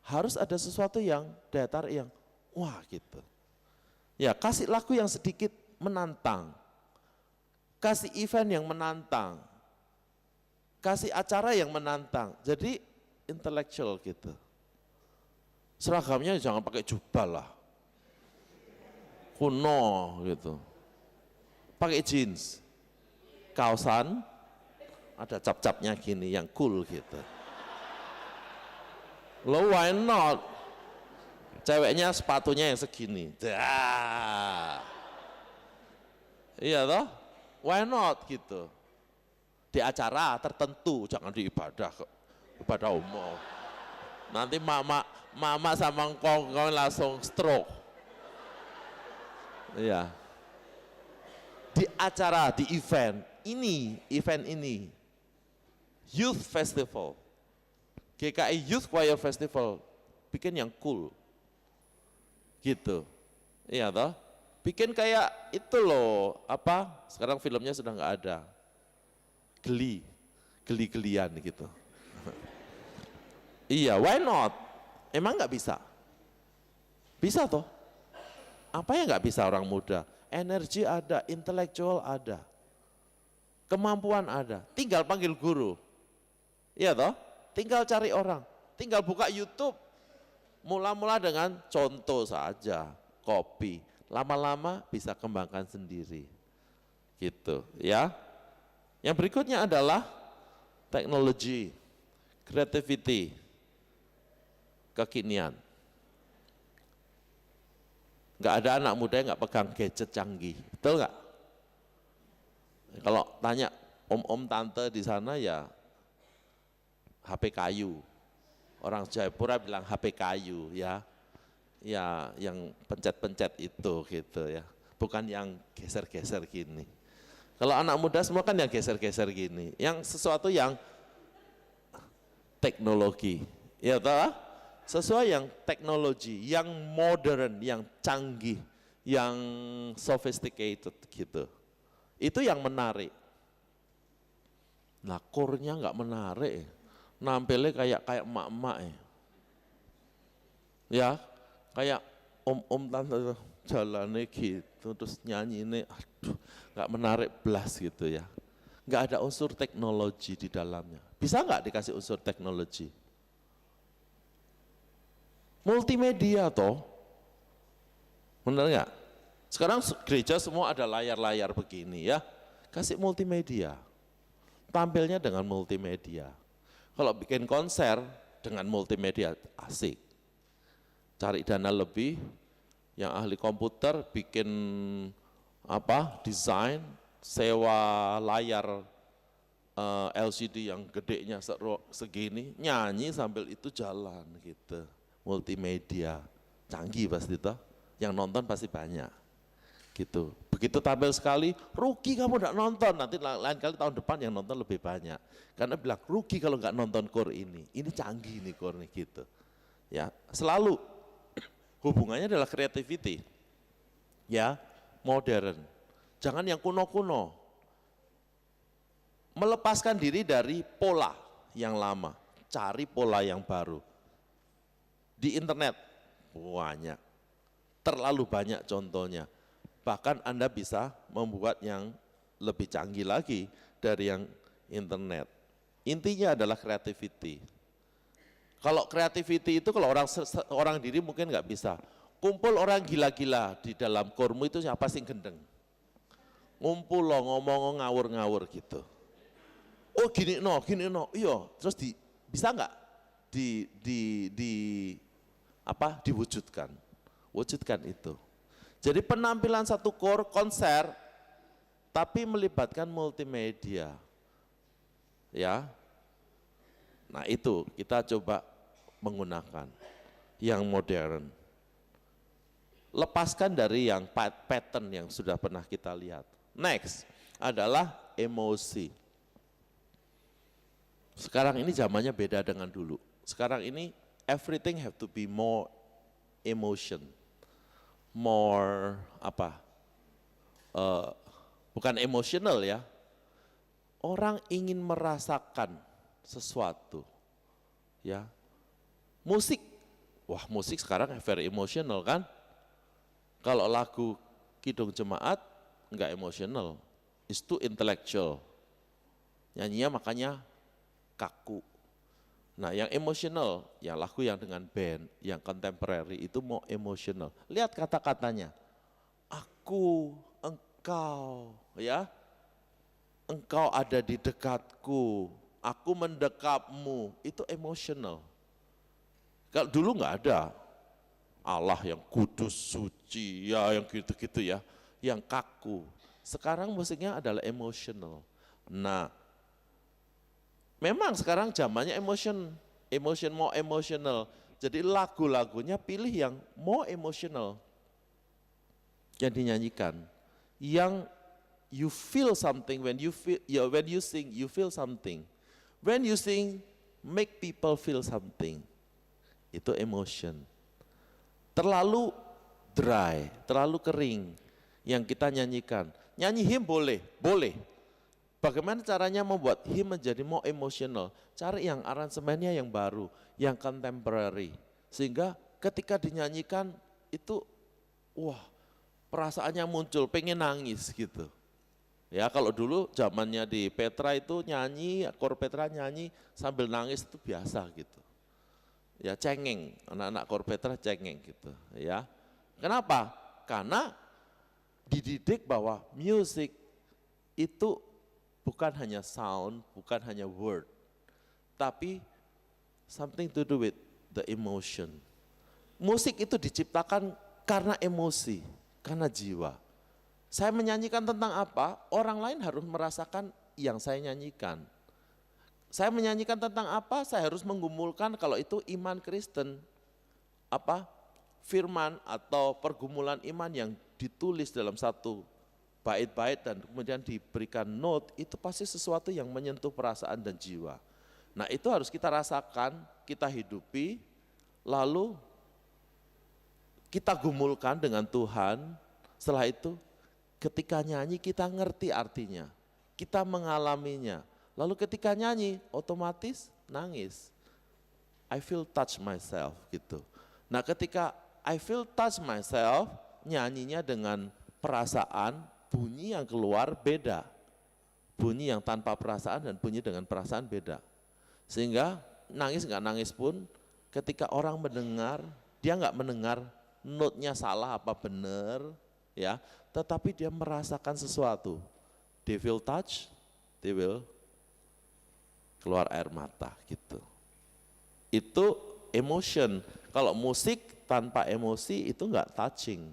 Harus ada sesuatu yang daya tarik yang wah gitu. Ya, kasih lagu yang sedikit menantang. Kasih event yang menantang. Kasih acara yang menantang. Jadi intellectual gitu. Seragamnya jangan pakai jubah lah. Kuno gitu. Pakai jeans. Kaosan ada cap-capnya gini yang cool gitu. Lo why not? Ceweknya sepatunya yang segini. Iya toh? Why not gitu? Di acara tertentu, jangan di ibadah umum. Nanti mama sama engkau langsung stroke. Iya. Di acara, di event ini, Youth Festival, GKI Youth Choir Festival, bikin yang cool, gitu, iya toh? Bikin kayak itu loh, apa? Sekarang filmnya sudah nggak ada, geli-gelian gitu. Iya, why not? Emang nggak bisa? Bisa toh? Apa yang nggak bisa orang muda? Energi ada, intelektual ada, kemampuan ada. Tinggal panggil guru, iya toh? Tinggal cari orang, tinggal buka YouTube. Mula-mula dengan contoh saja, copy. Lama-lama bisa kembangkan sendiri. Gitu ya. Yang berikutnya adalah teknologi, creativity, kekinian. Enggak ada anak muda yang enggak pegang gadget canggih, betul enggak? Kalau tanya om-om tante di sana ya HP kayu. Orang Jayapura bilang HP kayu ya. Ya yang pencet-pencet itu gitu ya. Bukan yang geser-geser gini. Kalau anak muda semua kan yang geser-geser gini. Yang sesuatu yang teknologi. Ya tahu? Sesuai yang teknologi, yang modern, yang canggih, yang sophisticated gitu. Itu yang menarik. Nah, core-nya enggak menarik. Nampilnya kayak emak-emak ya. Ya, kayak om-om tante jalannya gitu, terus nyanyi ini, aduh, nggak menarik belas gitu ya. Nggak ada unsur teknologi di dalamnya. Bisa nggak dikasih unsur teknologi? Multimedia toh, benar nggak? Sekarang gereja semua ada layar-layar begini ya, kasih multimedia. Tampilnya dengan multimedia. Kalau bikin konser dengan multimedia asik. Cari dana lebih, yang ahli komputer bikin apa? Desain, sewa layar LCD yang gedenya segini, nyanyi sambil itu jalan gitu. Multimedia, canggih pasti toh. Yang nonton pasti banyak. gitu. Begitu tampil sekali, rugi kamu nggak nonton, nanti lain kali tahun depan yang nonton lebih banyak. Karena bilang rugi kalau nggak nonton core ini canggih nih core nih gitu. Ya, selalu hubungannya adalah creativity, ya, modern. Jangan yang kuno-kuno. Melepaskan diri dari pola yang lama, cari pola yang baru. Di internet banyak, terlalu banyak contohnya. Bahkan Anda bisa membuat yang lebih canggih lagi dari yang internet. Intinya adalah creativity. Kalau creativity itu kalau orang diri mungkin nggak bisa. Kumpul orang gila-gila di dalam kormu itu siapa sih gendeng? Ngumpul loh ngomong ngawur-ngawur gitu. Oh gini no, iya. Terus bisa nggak diwujudkan? Wujudkan itu. Jadi penampilan satu core konser, tapi melibatkan multimedia, ya. Nah itu kita coba menggunakan yang modern. Lepaskan dari yang pattern yang sudah pernah kita lihat. Next adalah emosi. Sekarang ini zamannya beda dengan dulu. Sekarang ini everything have to be more emotion. More bukan emotional ya. Orang ingin merasakan sesuatu. Ya. Musik. Wah, musik sekarang very emotional kan? Kalau lagu Kidung Jemaat enggak emotional. It's too intellectual. Nyanyinya makanya kaku. Nah yang emotional, ya lagu yang dengan band, yang contemporary itu mau emotional. Lihat kata-katanya, aku, engkau, ya, engkau ada di dekatku, aku mendekapmu, itu emotional. Kalau dulu nggak ada Allah yang kudus, suci, ya yang gitu-gitu ya, yang kaku. Sekarang musiknya adalah emotional. Nah, memang sekarang zamannya more emotional. Jadi lagu-lagunya pilih yang more emotional. Yang dinyanyikan. Yang you feel something when you sing, you feel something. When you sing, make people feel something. Itu emotion. Terlalu dry, terlalu kering yang kita nyanyikan. Nyanyi hymn boleh. Bagaimana caranya membuat hymn menjadi more emotional? Cari yang aransemennya yang baru, yang contemporary. Sehingga ketika dinyanyikan itu, wah perasaannya muncul, pengen nangis gitu. Ya kalau dulu zamannya di Petra itu nyanyi, kor Petra nyanyi sambil nangis itu biasa gitu. Ya cengeng, anak-anak kor Petra cengeng gitu ya. Kenapa? Karena dididik bahwa musik itu bukan hanya sound, bukan hanya word, tapi something to do with the emotion. Musik itu diciptakan karena emosi, karena jiwa. Saya menyanyikan tentang apa, orang lain harus merasakan yang saya nyanyikan. Saya menyanyikan tentang apa, saya harus menggumulkan kalau itu iman Kristen. Firman atau pergumulan iman yang ditulis dalam satu bait-bait dan kemudian diberikan note, itu pasti sesuatu yang menyentuh perasaan dan jiwa. Nah itu harus kita rasakan, kita hidupi, lalu kita gumulkan dengan Tuhan. Setelah itu ketika nyanyi kita ngerti artinya, kita mengalaminya. Lalu ketika nyanyi otomatis nangis. I feel touch myself gitu. Nah ketika I feel touch myself, nyanyinya dengan perasaan, bunyi yang keluar beda. Bunyi yang tanpa perasaan dan bunyi dengan perasaan beda. Sehingga nangis nggak nangis pun ketika orang mendengar, dia nggak mendengar note-nya salah apa benar, ya, tetapi dia merasakan sesuatu. They feel touch, they will keluar air mata gitu. Itu emotion. Kalau musik tanpa emosi itu nggak touching.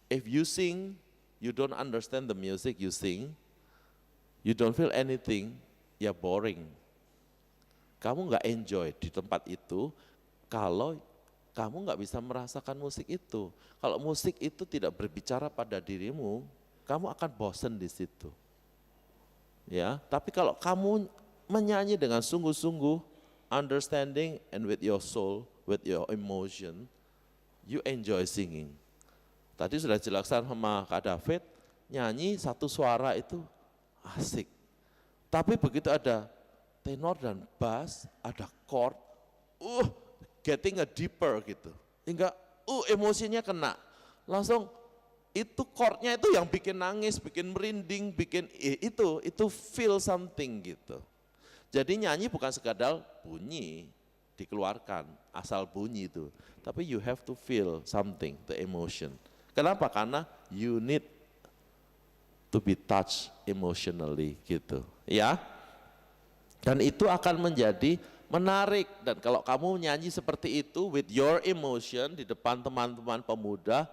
If you sing, you don't understand the music you sing, you don't feel anything, ya boring. Kamu nggak enjoy di tempat itu kalau kamu nggak bisa merasakan musik itu. Kalau musik itu tidak berbicara pada dirimu, kamu akan bosan di situ. Ya, tapi kalau kamu menyanyi dengan sungguh-sungguh, understanding and with your soul, with your emotion, you enjoy singing. Tadi sudah jelaskan sama Kak David, nyanyi satu suara itu asik. Tapi begitu ada tenor dan bass, ada chord, getting a deeper gitu. Hingga emosinya kena. Langsung itu chordnya itu yang bikin nangis, bikin merinding, bikin itu feel something gitu. Jadi nyanyi bukan sekadar bunyi dikeluarkan, asal bunyi itu. Tapi you have to feel something, the emotion. Kenapa? Karena you need to be touched emotionally gitu. Ya. Dan itu akan menjadi menarik. Dan kalau kamu nyanyi seperti itu with your emotion di depan teman-teman pemuda,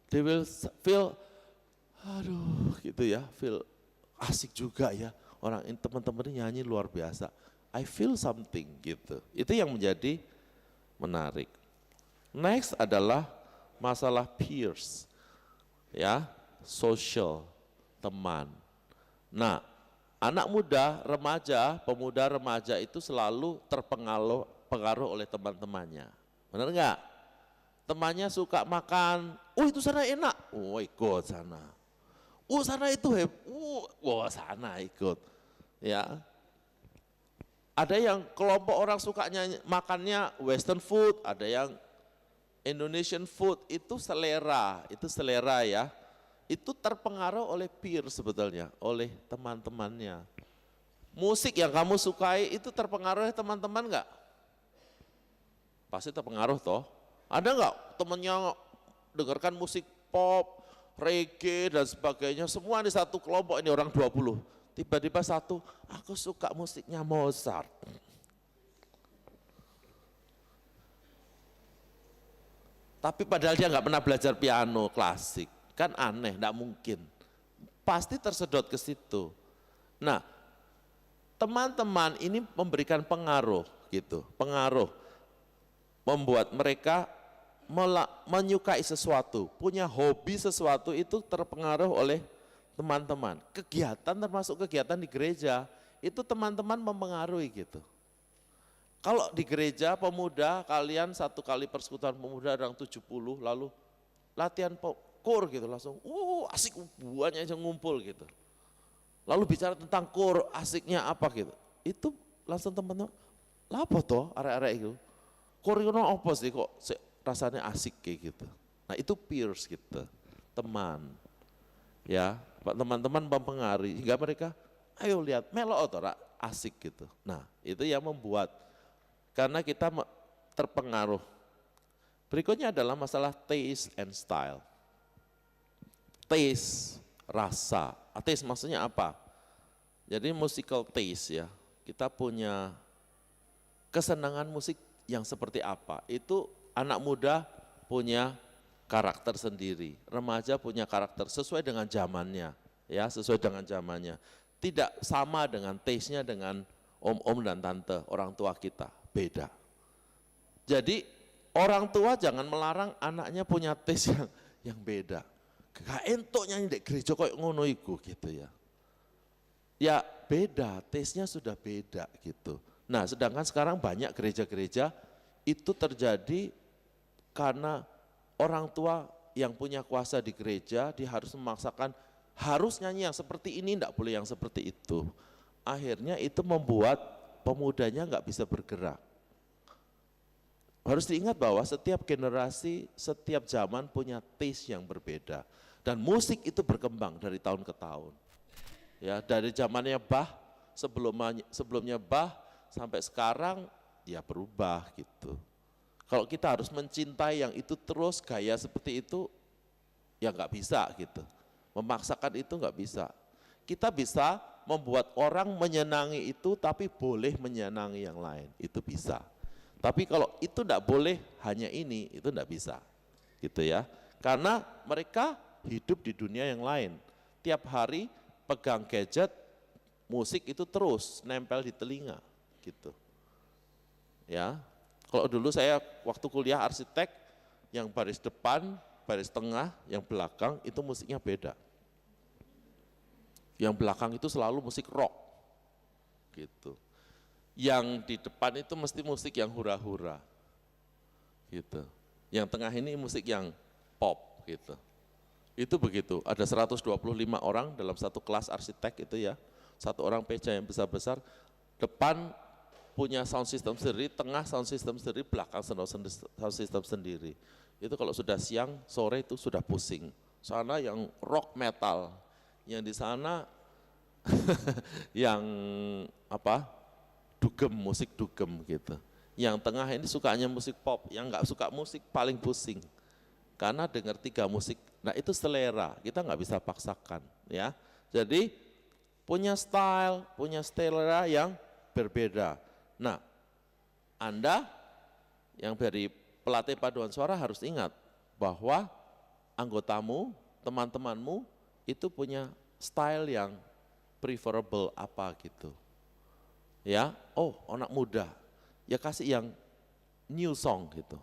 they will feel, aduh gitu ya, feel asik juga ya. Orang teman-teman nyanyi luar biasa. I feel something gitu. Itu yang menjadi menarik. Next adalah masalah peers. Ya, social, teman. Nah, anak muda, remaja, pemuda remaja itu selalu terpengaruh oleh teman-temannya. Benar enggak? Temannya suka makan, itu sana enak, ikut sana. Sana itu sana ikut. Ya. Ada yang kelompok orang sukanya makannya western food, ada yang Indonesian food, itu selera ya. Itu terpengaruh oleh peer sebetulnya, oleh teman-temannya. Musik yang kamu sukai itu terpengaruh oleh teman-teman enggak? Pasti terpengaruh toh. Ada enggak temannya dengarkan musik pop, reggae dan sebagainya, semua di satu kelompok ini orang 20. Tiba-tiba satu, aku suka musiknya Mozart. Tapi padahal dia enggak pernah belajar piano klasik. Kan aneh, enggak mungkin. Pasti tersedot ke situ. Nah, teman-teman ini memberikan pengaruh gitu, pengaruh. Membuat mereka menyukai sesuatu, punya hobi sesuatu itu terpengaruh oleh teman-teman. Kegiatan termasuk kegiatan di gereja, itu teman-teman mempengaruhi gitu. Kalau di gereja pemuda, kalian satu kali persekutuan pemuda orang 70, lalu latihan kur gitu langsung, asik buahnya aja ngumpul gitu. Lalu bicara tentang kur, asiknya apa gitu. Itu langsung teman-teman, lapo toh arek-arek itu. Kur itu apa sih kok rasanya asik kayak gitu. Nah itu peers gitu, teman. Ya, teman-teman mempengaruhi hingga mereka, ayo lihat melok atau asik gitu. Nah itu yang membuat, karena kita terpengaruh. Berikutnya adalah masalah taste and style. Taste, rasa. Taste maksudnya apa? Jadi musical taste ya, kita punya kesenangan musik yang seperti apa. Itu anak muda punya karakter sendiri, remaja punya karakter sesuai dengan zamannya, ya sesuai dengan zamannya. Tidak sama dengan taste-nya dengan om-om dan tante, orang tua kita, beda. Jadi orang tua jangan melarang anaknya punya taste yang beda. Gak entuk nyanyi di gereja kok ngono iku gitu ya. Ya beda, taste-nya sudah beda gitu. Nah sedangkan sekarang banyak gereja-gereja itu terjadi karena orang tua yang punya kuasa di gereja, dia harus memaksakan, harus nyanyi yang seperti ini, enggak boleh yang seperti itu. Akhirnya itu membuat pemudanya enggak bisa bergerak. Harus diingat bahwa setiap generasi, setiap zaman punya taste yang berbeda. Dan musik itu berkembang dari tahun ke tahun. Ya, dari zamannya Bach, sebelumnya Bach sampai sekarang ya berubah gitu. Kalau kita harus mencintai yang itu terus gaya seperti itu, ya nggak bisa gitu. Memaksakan itu nggak bisa. Kita bisa membuat orang menyenangi itu, tapi boleh menyenangi yang lain, itu bisa. Tapi kalau itu nggak boleh hanya ini, itu nggak bisa, gitu ya. Karena mereka hidup di dunia yang lain. Tiap hari pegang gadget, musik itu terus nempel di telinga, gitu. Ya. Kalau dulu saya waktu kuliah arsitek, yang baris depan, baris tengah, yang belakang itu musiknya beda. Yang belakang itu selalu musik rock, gitu. Yang di depan itu mesti musik yang hura-hura, gitu. Yang tengah ini musik yang pop, gitu. Itu begitu, ada 125 orang dalam satu kelas arsitek itu ya, satu orang meja yang besar-besar, depan punya sound system sendiri, tengah sound system sendiri, belakang sound system sendiri. Itu kalau sudah siang, sore itu sudah pusing. Sana yang rock metal, yang di sana yang apa, dugem, musik dugem gitu. Yang tengah ini sukanya musik pop, yang nggak suka musik paling pusing. Karena dengar 3 musik, nah itu selera, kita nggak bisa paksakan ya. Jadi punya style, punya selera yang berbeda. Nah, Anda yang dari pelatih paduan suara harus ingat bahwa anggotamu, teman-temanmu itu punya style yang preferable apa gitu. Ya, oh anak muda, ya kasih yang new song gitu.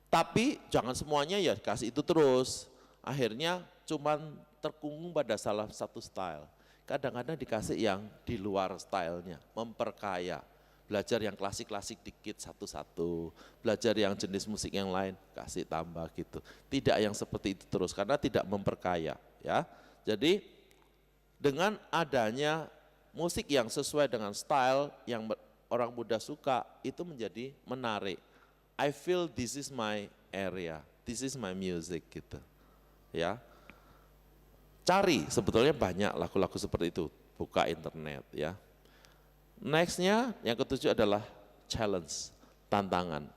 Tapi jangan semuanya ya kasih itu terus. Akhirnya cuman terkungkung pada salah satu style. Kadang-kadang dikasih yang di luar stylenya, memperkaya. Belajar yang klasik-klasik dikit satu-satu, belajar yang jenis musik yang lain, kasih tambah gitu. Tidak yang seperti itu terus, karena tidak memperkaya. Ya. Jadi dengan adanya musik yang sesuai dengan style yang orang muda suka, itu menjadi menarik. I feel this is my area, this is my music gitu. Ya. Cari, sebetulnya banyak lagu-lagu seperti itu, buka internet ya. Nextnya yang ketujuh adalah challenge, tantangan.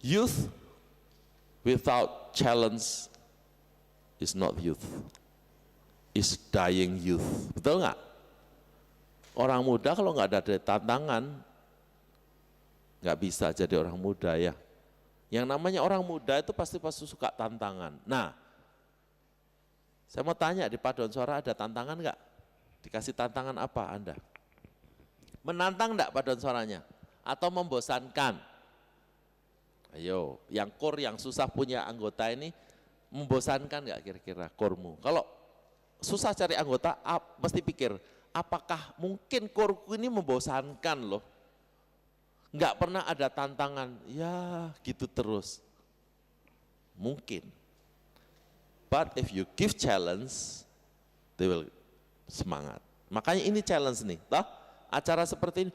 Youth without challenge is not youth, is dying youth. Betul nggak? Orang muda kalau nggak ada tantangan, nggak bisa jadi orang muda ya. Yang namanya orang muda itu pasti suka tantangan. Nah, saya mau tanya di paduan suara ada tantangan nggak? Dikasih tantangan apa Anda? Menantang enggak paduan suaranya? Atau membosankan? Ayo, yang core yang susah punya anggota ini membosankan enggak kira-kira kormu? Kalau susah cari anggota, mesti pikir, apakah mungkin coreku ini membosankan loh? Enggak pernah ada tantangan, ya gitu terus. Mungkin. But if you give challenge, they will semangat. Makanya ini challenge nih, toh? Acara seperti ini,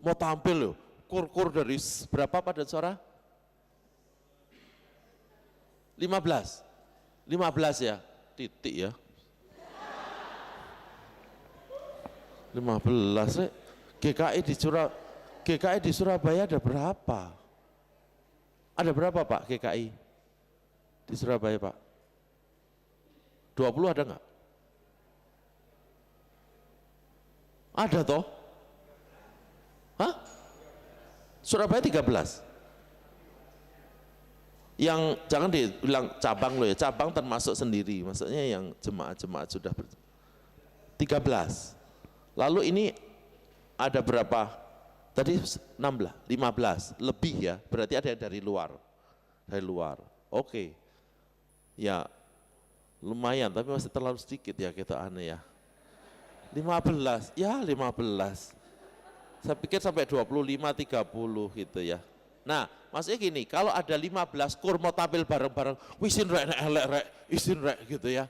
mau tampil loh, kur dari berapa paduan suara? 15 ya, titik ya. 15 GKI di Surabaya ada berapa? Ada berapa Pak GKI di Surabaya Pak? 20 ada nggak? Ada toh? Hah? Surabaya 13. Yang jangan dibilang cabang loh ya, cabang termasuk sendiri, maksudnya yang jemaat-jemaat sudah 13. Lalu ini ada berapa? Tadi 16, 15, lebih ya, berarti ada yang dari luar. Dari luar, oke. Ya lumayan, tapi masih terlalu sedikit ya kita aneh ya. 15, ya 15. Saya pikir sampai 25, 30 gitu ya. Nah, maksudnya gini, kalau ada 15 kur mau tampil bareng-bareng, isin rek, elek rek, isin rek gitu ya.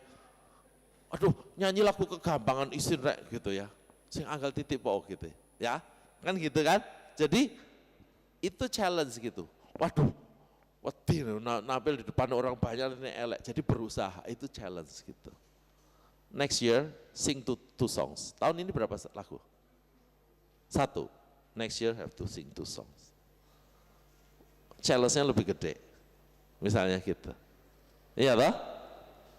Aduh, nyanyi lagu kegampangan isin rek gitu ya. Sing anggal titik po gitu ya. Kan gitu kan? Jadi itu challenge gitu. Waduh, wedi nampil di depan orang banyak ini elek. Jadi berusaha, itu challenge gitu. Next year sing two songs. Tahun ini berapa lagu? 1. Next year have to sing 2 songs. Challenge-nya lebih gede. Misalnya gitu. Iya toh?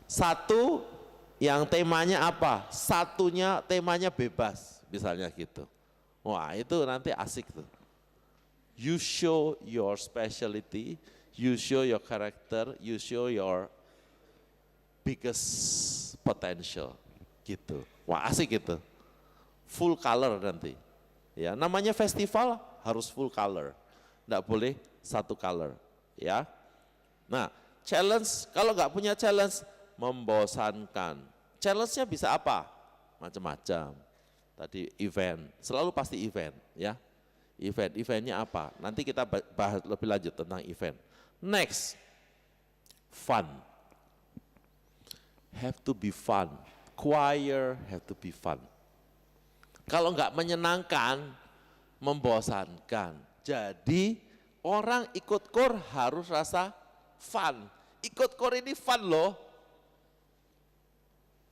1 yang temanya apa? Satunya temanya bebas, misalnya gitu. Wah, itu nanti asik tuh. You show your specialty, you show your character, you show your biggest potential gitu. Wah, asik gitu. Full color nanti. Ya, namanya festival harus full color. enggak boleh satu color, ya. Nah, challenge, kalau nggak punya challenge, membosankan. Challenge-nya bisa apa? Macam-macam. Tadi event, selalu pasti event, ya. Eventnya apa? Nanti kita bahas lebih lanjut tentang event. Next, fun. Have to be fun. Choir have to be fun. Kalau nggak menyenangkan, membosankan. Jadi orang ikut KOR harus rasa fun. Ikut KOR ini fun loh.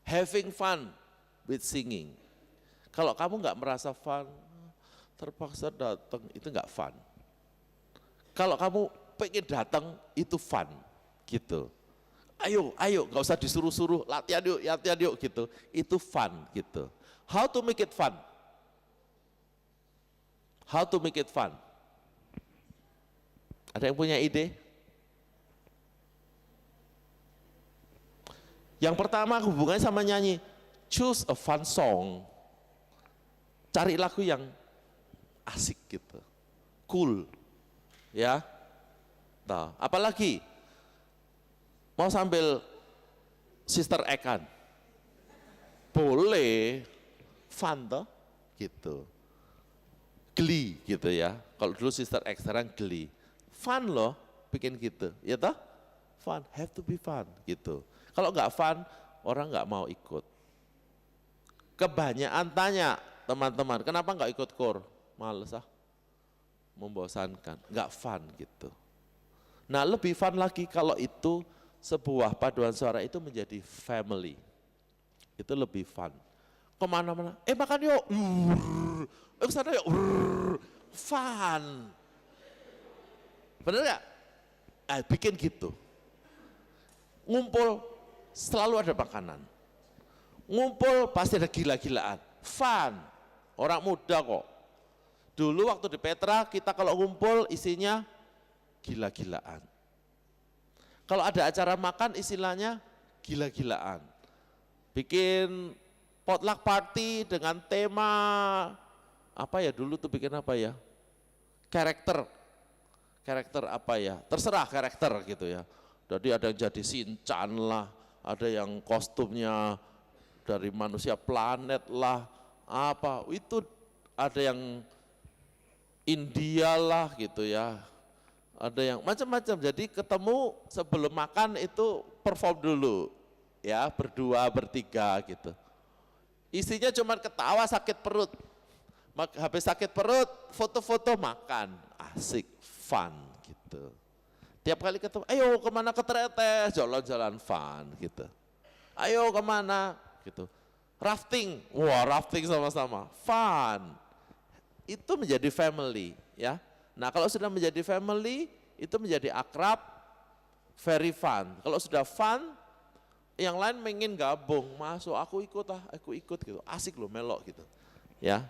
Having fun with singing. Kalau kamu nggak merasa fun, terpaksa datang, itu nggak fun. Kalau kamu pengen datang, itu fun, gitu. Ayo, nggak usah disuruh-suruh, latihan yuk, gitu. Itu fun, gitu. How to make it fun? How to make it fun? Ada yang punya ide? Yang pertama hubungannya sama nyanyi, choose a fun song. Cari lagu yang asik gitu, cool, ya. Nah, apalagi mau sambil Sister Act kan? Boleh, fun toh, gitu. Glee gitu ya. Kalau dulu Sister Act, sekarang Glee. Fun loh, bikin gitu, ya toh? Fun, have to be fun gitu. Kalau nggak fun, orang nggak mau ikut. Kebanyakan tanya teman-teman, kenapa nggak ikut KOR? Males ah, membosankan, nggak fun gitu. Nah lebih fun lagi kalau itu sebuah paduan suara itu menjadi family. Itu lebih fun. Kemana-mana, makan yuk, kesana yuk, fun. Bener nggak? Bikin gitu. Ngumpul selalu ada makanan. Ngumpul pasti ada gila-gilaan, fun. Orang muda kok. Dulu waktu di Petra kita kalau ngumpul isinya gila-gilaan. Kalau ada acara makan istilahnya gila-gilaan. Bikin potluck party dengan tema apa ya dulu tuh bikin apa ya? Karakter apa ya? Terserah karakter gitu ya. Jadi ada yang jadi Shinchan lah, ada yang kostumnya dari manusia planet lah, apa itu ada yang India lah gitu ya, ada yang macam-macam. Jadi ketemu sebelum makan itu perform dulu, ya berdua bertiga gitu. Isinya cuma ketawa sakit perut, habis sakit perut foto-foto makan, asik, fun gitu. Tiap kali ketemu, ayo kemana ke Tretes, jalan-jalan fun gitu. Ayo kemana gitu. Rafting, wah rafting sama-sama, fun. Itu menjadi family ya. Nah kalau sudah menjadi family, itu menjadi akrab, very fun. Kalau sudah fun, yang lain pengen gabung, masuk aku ikut gitu, asik loh melok gitu. Ya.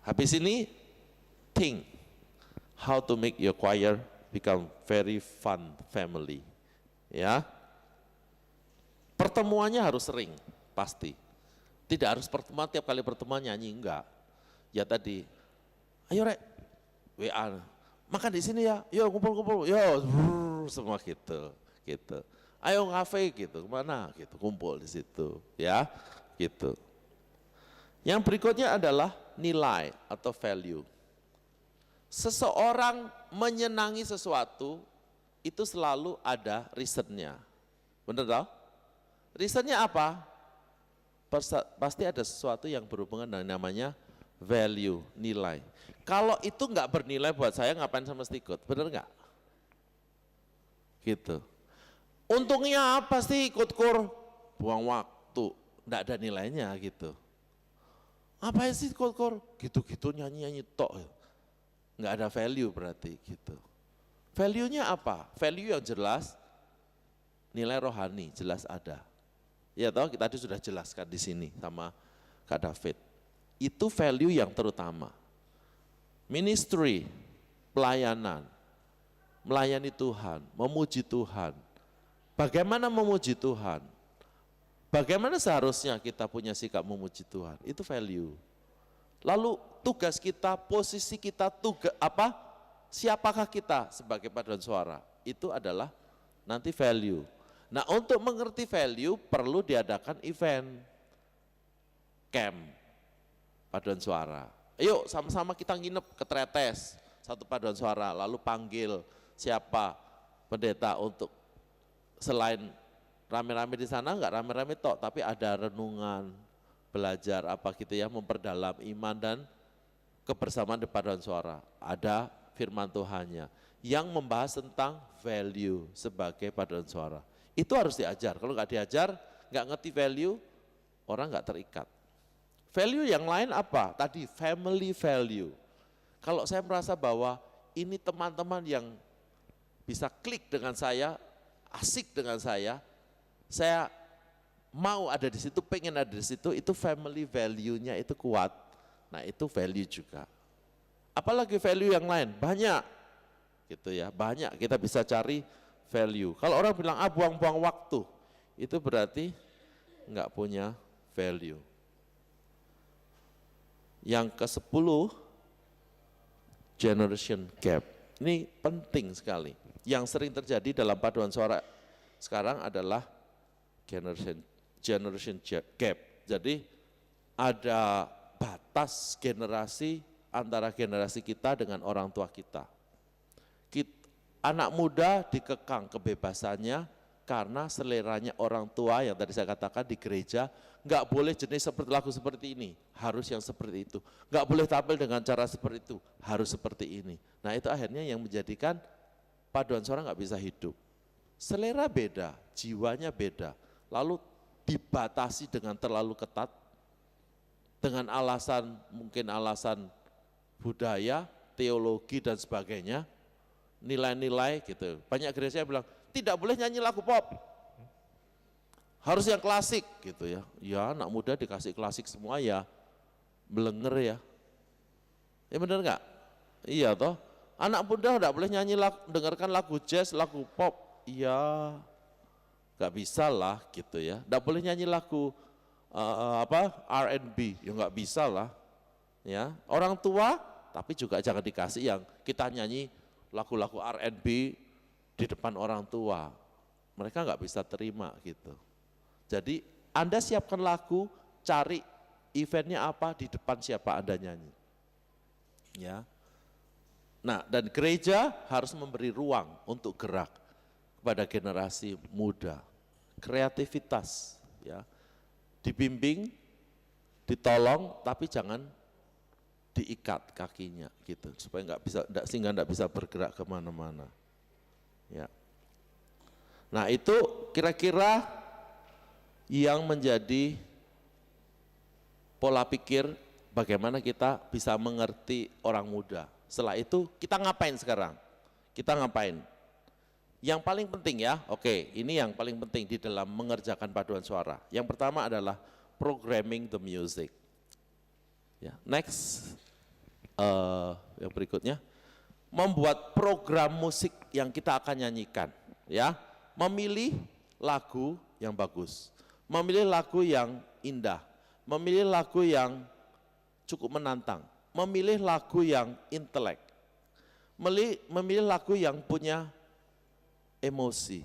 Habis ini, think. How to make your choir become very fun family, ya. Pertemuannya harus sering, pasti. Tidak harus pertemuan tiap kali pertemuan nyanyi, enggak. Ya tadi, ayo rek, WA, makan di sini ya, yuk kumpul-kumpul, yuk, semua gitu. Ayo ngafe gitu, kemana gitu, kumpul di situ, ya, gitu. Yang berikutnya adalah nilai atau value. Seseorang menyenangi sesuatu itu selalu ada reasonnya, benar tau? Reasonnya apa? Pasti ada sesuatu yang berhubungan dengan namanya value, nilai. Kalau itu nggak bernilai buat saya ngapain saya mesti ikut, benar nggak? Gitu. Untungnya apa sih ikut KOR? Buang waktu, nggak ada nilainya gitu. Apa sih ikut KOR? Gitu-gitu nyanyi-nyanyi tok. Nggak ada value berarti gitu. Value-nya apa? Value yang jelas, nilai rohani jelas ada. Ya toh kita tadi sudah jelaskan di sini sama Kak David. Itu value yang terutama. Ministry, pelayanan, melayani Tuhan, memuji Tuhan. Bagaimana memuji Tuhan? Bagaimana seharusnya kita punya sikap memuji Tuhan? Itu value. Lalu tugas kita, posisi kita, siapakah kita sebagai paduan suara? Itu adalah nanti value. Nah, untuk mengerti value perlu diadakan event, camp, paduan suara. Ayo sama-sama kita nginep ke Tretes, satu paduan suara, lalu panggil siapa pendeta untuk selain rame-rame di sana, enggak rame-rame tok, tapi ada renungan, belajar apa gitu ya, memperdalam iman dan kebersamaan di paduan suara. Ada firman Tuhannya yang membahas tentang value sebagai paduan suara. Itu harus diajar, kalau nggak diajar, nggak ngerti value, orang nggak terikat. Value yang lain apa? Tadi family value. Kalau saya merasa bahwa ini teman-teman yang bisa klik dengan saya, asik dengan saya mau ada di situ, pengen ada di situ, itu family value-nya itu kuat. Nah itu value juga. Apalagi value yang lain? Banyak, gitu ya, banyak kita bisa cari value. Kalau orang bilang buang-buang waktu, itu berarti nggak punya value. Yang ke-10, generation gap. Ini penting sekali. Yang sering terjadi dalam paduan suara sekarang adalah generation gap. Jadi ada batas generasi antara generasi kita dengan orang tua kita. Anak muda dikekang kebebasannya karena seleranya orang tua yang tadi saya katakan di gereja, nggak boleh jenis seperti lagu seperti ini, harus yang seperti itu. Nggak boleh tampil dengan cara seperti itu, harus seperti ini. Nah itu akhirnya yang menjadikan paduan suara nggak bisa hidup. Selera beda, jiwanya beda, lalu dibatasi dengan terlalu ketat, dengan alasan, mungkin alasan budaya, teologi dan sebagainya, nilai-nilai gitu. Banyak gereja yang bilang, tidak boleh nyanyi lagu pop, harus yang klasik gitu ya. Ya anak muda dikasih klasik semua ya, belenger ya. Ya benar enggak? Iya toh, anak muda enggak boleh nyanyi dengarkan lagu jazz, lagu pop, iya enggak bisa lah gitu ya. Enggak boleh nyanyi lagu R&B, ya enggak bisa lah. Ya, orang tua tapi juga jangan dikasih yang kita nyanyi lagu-lagu R&B di depan orang tua, mereka nggak bisa terima gitu. Jadi Anda siapkan lagu, cari eventnya apa, di depan siapa Anda nyanyi. Ya. Nah dan gereja harus memberi ruang untuk gerak kepada generasi muda, kreativitas, ya, dibimbing, ditolong, tapi jangan diikat kakinya gitu, supaya sehingga nggak bisa bergerak kemana-mana. Ya. Nah itu kira-kira yang menjadi pola pikir bagaimana kita bisa mengerti orang muda. Setelah itu kita ngapain sekarang? Kita ngapain? Yang paling penting ya, oke, ini yang paling penting di dalam mengerjakan paduan suara. Yang pertama adalah programming the music. Ya, next, yang berikutnya, membuat program musik yang kita akan nyanyikan, ya, memilih lagu yang bagus, memilih lagu yang indah, memilih lagu yang cukup menantang, memilih lagu yang intelek, memilih lagu yang punya emosi,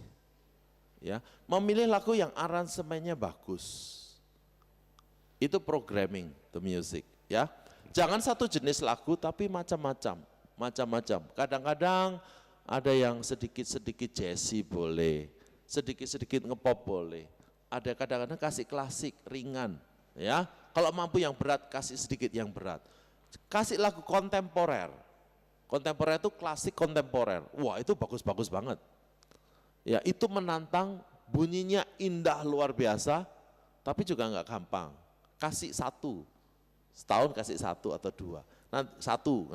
ya, memilih lagu yang aransemennya bagus. Itu programming the music, ya. Jangan satu jenis lagu tapi macam-macam. Kadang-kadang ada yang sedikit-sedikit jazzy boleh, sedikit-sedikit ngepop boleh. Ada kadang-kadang kasih klasik, ringan, ya. Kalau mampu yang berat, kasih sedikit yang berat. Kasih lagu kontemporer. Kontemporer itu klasik kontemporer. Wah, itu bagus-bagus banget. Ya, itu menantang, bunyinya indah luar biasa, tapi juga enggak gampang. Kasih satu, setahun kasih satu atau dua.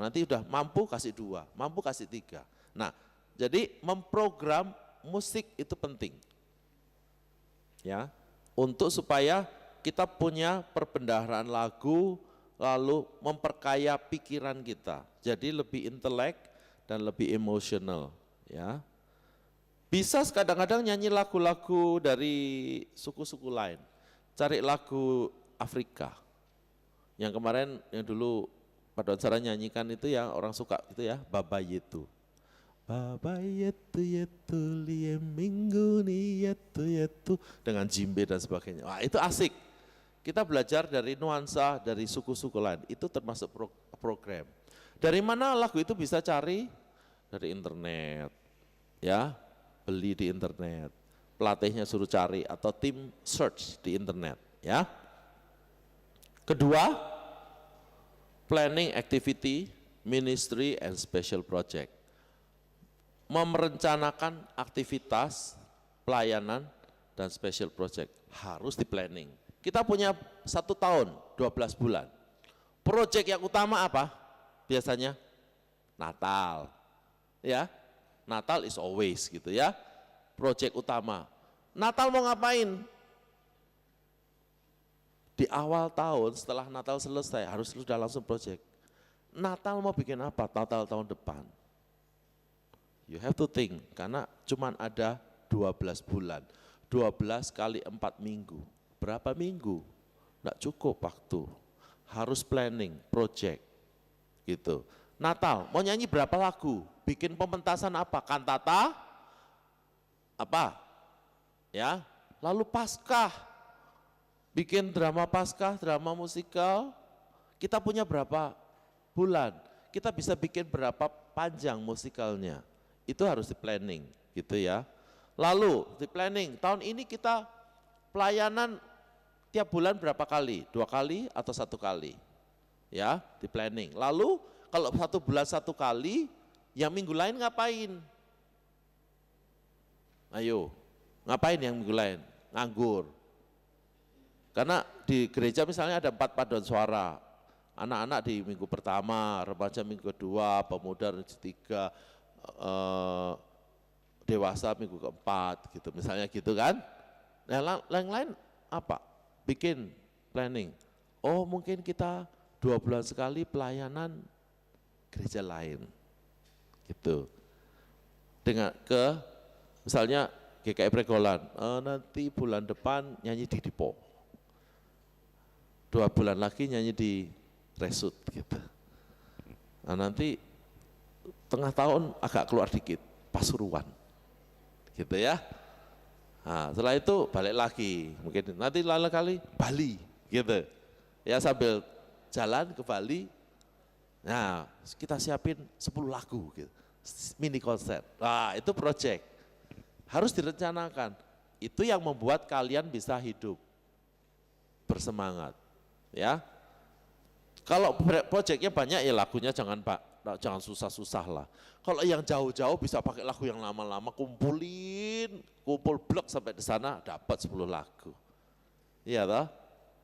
Nanti udah mampu kasih dua, mampu kasih tiga. Nah, jadi memprogram musik itu penting. Ya, untuk supaya kita punya perbendaharaan lagu, lalu memperkaya pikiran kita. Jadi lebih intelek dan lebih emosional, ya. Bisa kadang-kadang nyanyi lagu-lagu dari suku-suku lain. Cari lagu Afrika. Yang kemarin yang dulu paduan suara nyanyikan itu ya orang suka itu ya, Baba Yetu. Baba Yetu Yetu liye minggu ni Yetu Yetu dengan jimbe dan sebagainya. Wah itu asik. Kita belajar dari nuansa dari suku-suku lain, itu termasuk program. Dari mana lagu itu bisa cari? Dari internet, ya beli di internet. Pelatihnya suruh cari atau tim search di internet, ya. Kedua, planning activity, ministry and special project. Merencanakan aktivitas, pelayanan dan special project harus di planning. Kita punya 1 tahun, 12 bulan. Project yang utama apa? Biasanya Natal, ya. Natal is always gitu ya. Project utama. Natal mau ngapain? Di awal tahun setelah Natal selesai harus sudah langsung project. Natal mau bikin apa? Natal tahun depan. You have to think karena cuman ada 12 bulan. 12 kali 4 minggu. Berapa minggu? Enggak cukup waktu. Harus planning, project. Gitu. Natal, mau nyanyi berapa lagu? Bikin pementasan apa? Kantata? Apa? Ya. Lalu Paskah. Bikin drama Paskah, drama musikal. Kita punya berapa bulan? Kita bisa bikin berapa panjang musikalnya? Itu harus di planning, gitu ya. Lalu di planning, tahun ini kita pelayanan tiap bulan berapa kali? 2 kali atau 1 kali? Ya, di planning. Lalu kalau 1 bulan 1 kali, yang minggu lain ngapain? Ayo, ngapain yang minggu lain? Nganggur. Karena di gereja misalnya ada 4 paduan suara. Anak-anak di minggu pertama, remaja minggu kedua, pemuda minggu ketiga, dewasa minggu keempat gitu. Misalnya gitu kan. Nah, yang lain apa? Bikin planning. Oh mungkin kita 2 bulan sekali pelayanan gereja lain. Gitu. Dengan misalnya GKI Pregolan, nanti bulan depan nyanyi di Dipo. 2 bulan lagi nyanyi di Resut gitu. Nah nanti tengah tahun agak keluar dikit, Pasuruan. Gitu ya. Nah, setelah itu balik lagi, mungkin nanti lain kali Bali gitu. Ya sambil jalan ke Bali, nah kita siapin 10 lagu gitu, mini konser. Nah itu project, harus direncanakan. Itu yang membuat kalian bisa hidup bersemangat. Ya, kalau proyeknya banyak ya lagunya jangan susah-susah lah. Kalau yang jauh-jauh bisa pakai lagu yang lama-lama, kumpul blok sampai di sana dapat 10 lagu. Iya toh?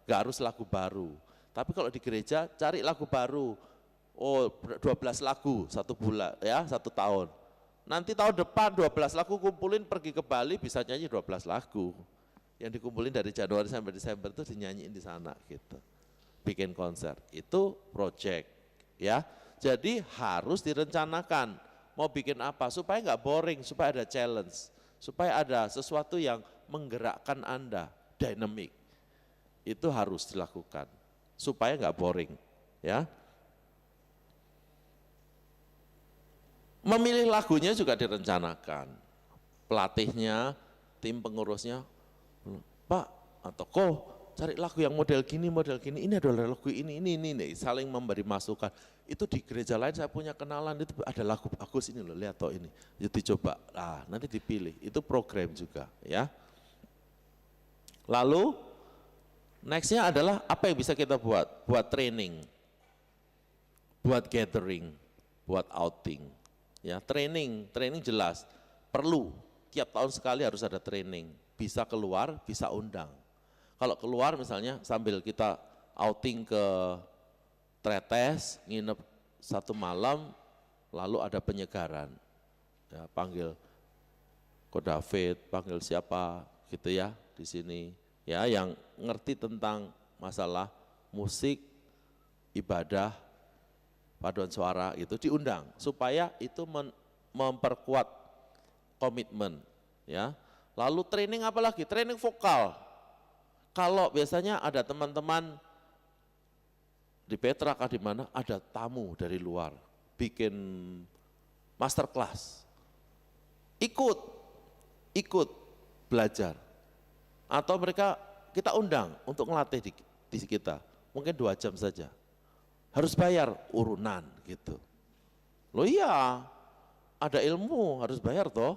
Gak harus lagu baru. Tapi kalau di gereja cari lagu baru. Oh 12 lagu 1 bulan ya 1 tahun. Nanti tahun depan 12 lagu kumpulin pergi ke Bali bisa nyanyi 12 lagu. Yang dikumpulin dari Januari sampai Desember itu dinyanyiin di sana gitu. Bikin konser, itu project ya. Jadi harus direncanakan mau bikin apa supaya nggak boring, supaya ada challenge, supaya ada sesuatu yang menggerakkan Anda, dynamic. Itu harus dilakukan supaya nggak boring ya. Memilih lagunya juga direncanakan. Pelatihnya, tim pengurusnya, Pak atau Ko, cari lagu yang model gini, ini adalah lagu ini, saling memberi masukan. Itu di gereja lain saya punya kenalan, itu ada lagu bagus ini loh, lihat toh ini, itu dicoba, nah nanti dipilih, itu program juga ya. Lalu nextnya adalah apa yang bisa kita buat training, buat gathering, buat outing, ya training jelas, perlu, tiap tahun sekali harus ada training, bisa keluar, bisa undang. Kalau keluar misalnya sambil kita outing ke Tretes, nginep 1 malam, lalu ada penyegaran, ya, panggil Ko David, panggil siapa gitu ya di sini, ya yang ngerti tentang masalah musik, ibadah, paduan suara itu diundang supaya itu memperkuat komitmen, ya. Lalu training apa lagi? Training vokal. Kalau biasanya ada teman-teman di Petra kah di mana ada tamu dari luar bikin masterclass. Ikut belajar. Atau mereka kita undang untuk ngelatih di kita, mungkin 2 jam saja. Harus bayar urunan gitu. Loh iya, ada ilmu harus bayar toh.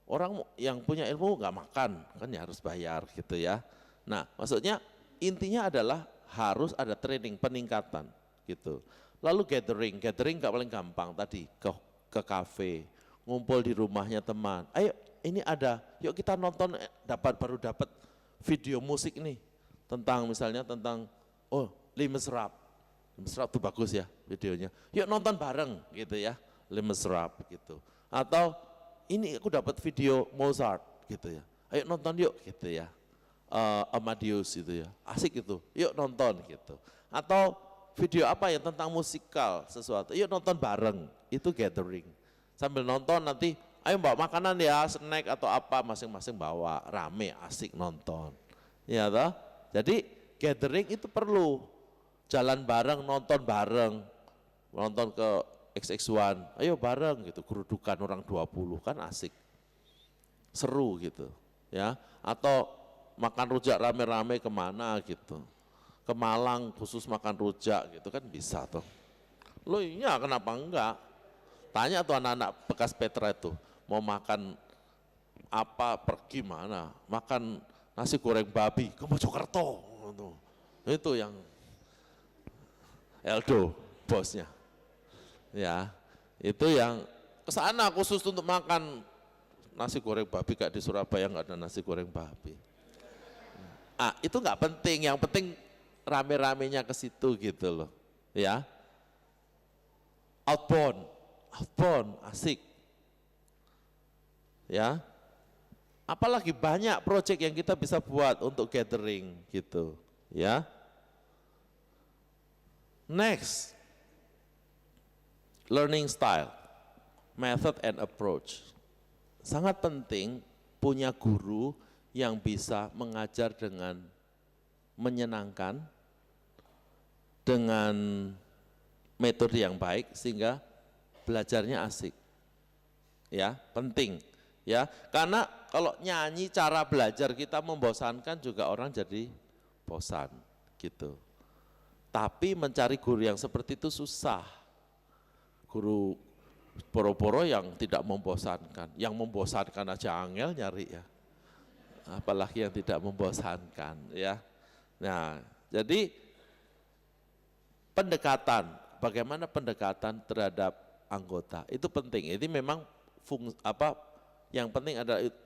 Orang yang punya ilmu nggak makan, kan ya harus bayar gitu ya. Nah maksudnya intinya adalah harus ada training, peningkatan gitu. Lalu gathering nggak paling gampang tadi ke kafe, ngumpul di rumahnya teman. Ayo ini ada, yuk kita nonton baru dapat video musik nih tentang misalnya tentang Les Miserables. Les Miserables tuh bagus ya videonya. Yuk nonton bareng gitu ya, Les Miserables gitu. Atau ini aku dapat video Mozart gitu ya. Ayo nonton yuk gitu ya. Amadeus gitu ya. Asik itu. Yuk nonton gitu. Atau video apa ya tentang musikal sesuatu. Yuk nonton bareng. Itu gathering. Sambil nonton nanti ayo bawa makanan ya, snack atau apa masing-masing bawa, rame, asik nonton. Ya toh? Jadi gathering itu perlu. Jalan bareng, nonton bareng. Nonton ke XX1, ayo bareng gitu, kerudukan orang 20 kan asik. Seru gitu. Ya, atau makan rujak rame-rame kemana gitu. Ke Malang khusus makan rujak gitu kan bisa toh. Loh iya kenapa enggak? Tanya tuh anak-anak bekas Petra itu, mau makan apa pergi mana? Makan nasi goreng babi ke Mojokerto. Itu yang Eldo bosnya. Ya, itu yang ke sana khusus untuk makan nasi goreng babi, kayak di Surabaya nggak ada nasi goreng babi. Itu nggak penting, yang penting rame-ramenya ke situ gitu loh. Ya, outbound asik. Ya, apalagi banyak proyek yang kita bisa buat untuk gathering gitu. Ya, next. Learning style, method and approach. Sangat penting punya guru yang bisa mengajar dengan menyenangkan, dengan metode yang baik sehingga belajarnya asik. Ya, penting. Ya, karena kalau nyanyi cara belajar kita membosankan juga orang jadi bosan gitu. Tapi mencari guru yang seperti itu susah. Guru boro-boro yang tidak membosankan, yang membosankan aja angel nyari ya, apalagi yang tidak membosankan ya. Nah, jadi pendekatan, bagaimana pendekatan terhadap anggota itu penting. Ini memang yang penting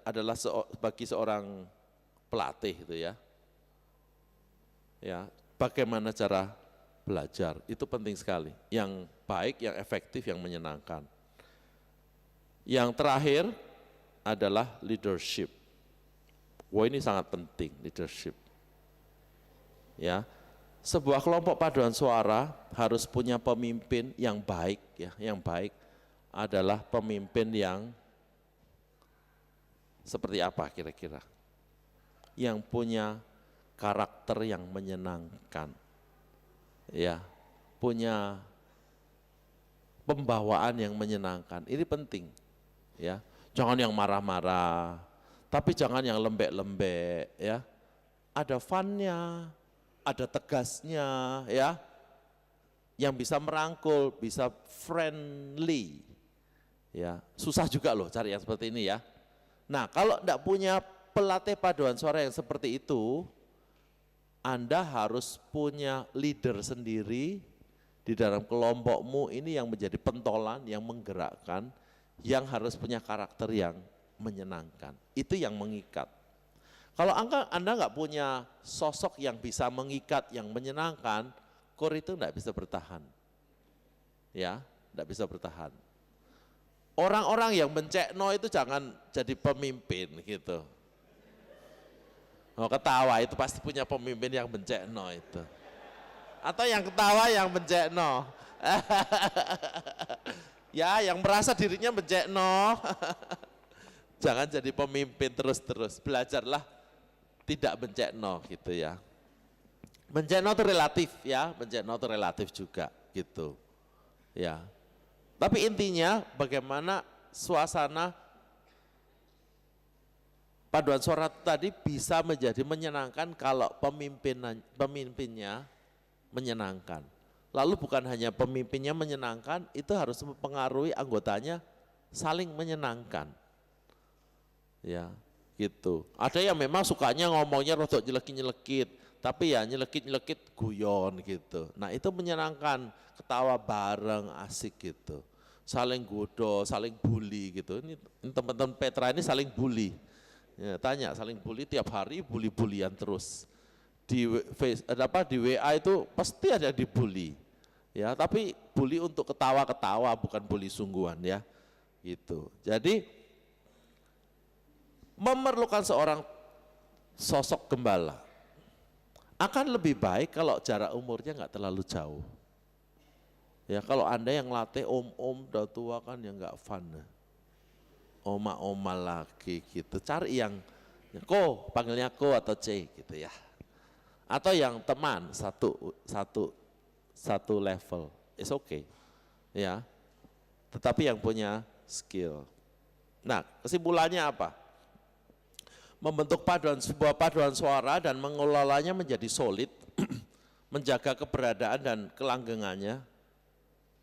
adalah bagi seorang pelatih itu ya. Ya, bagaimana cara belajar, itu penting sekali. Yang baik, yang efektif, yang menyenangkan. Yang terakhir adalah leadership. Wah ini sangat penting, leadership. Ya, sebuah kelompok paduan suara harus punya pemimpin yang baik. Ya, yang baik adalah pemimpin yang seperti apa kira-kira? Yang punya karakter yang menyenangkan. Ya, punya pembawaan yang menyenangkan. Ini penting. Ya, jangan yang marah-marah, tapi jangan yang lembek-lembek ya. Ada fun-nya, ada tegasnya ya. Yang bisa merangkul, bisa friendly. Ya, susah juga loh cari yang seperti ini ya. Nah, kalau enggak punya pelatih paduan suara yang seperti itu, Anda harus punya leader sendiri di dalam kelompokmu ini yang menjadi pentolan, yang menggerakkan, yang harus punya karakter yang menyenangkan. Itu yang mengikat. Kalau Anda nggak punya sosok yang bisa mengikat, yang menyenangkan, KOR itu nggak bisa bertahan. Ya, nggak bisa bertahan. Orang-orang yang mencekno itu jangan jadi pemimpin gitu. Oh, ketawa itu pasti punya pemimpin yang bencekno itu. Atau yang ketawa yang bencekno. Ya, yang merasa dirinya bencekno. Jangan jadi pemimpin terus-terus. Belajarlah tidak bencekno gitu ya. Menjeno itu relatif ya, menjeno itu relatif juga gitu. Ya. Tapi intinya bagaimana suasana paduan suara tadi bisa menjadi menyenangkan kalau pemimpinnya menyenangkan. Lalu bukan hanya pemimpinnya menyenangkan, itu harus mempengaruhi anggotanya saling menyenangkan. Ya, gitu. Ada yang memang sukanya ngomongnya rodok nyelekit-nyelekit, tapi ya nyelekit-nyelekit guyon gitu. Nah itu menyenangkan, ketawa bareng, asik gitu. Saling godo, saling bully gitu. Ini teman-teman Petra ini saling bully. Ya, tanya, saling bully tiap hari, bully-bullyan terus. Di WA itu pasti ada yang dibully. Ya, tapi bully untuk ketawa-ketawa, bukan bully sungguhan ya. Gitu. Jadi memerlukan seorang sosok gembala. Akan lebih baik kalau jarak umurnya nggak terlalu jauh. Ya kalau Anda yang latih om-om udah tua kan ya nggak fun. Oma-oma lagi gitu. Cari yang ko, panggilnya ko atau C gitu ya. Atau yang teman satu level. It's okay. Ya. Tetapi yang punya skill. Nah, kesimpulannya apa? Membentuk sebuah paduan suara dan mengelolanya menjadi solid, menjaga keberadaan dan kelanggengannya,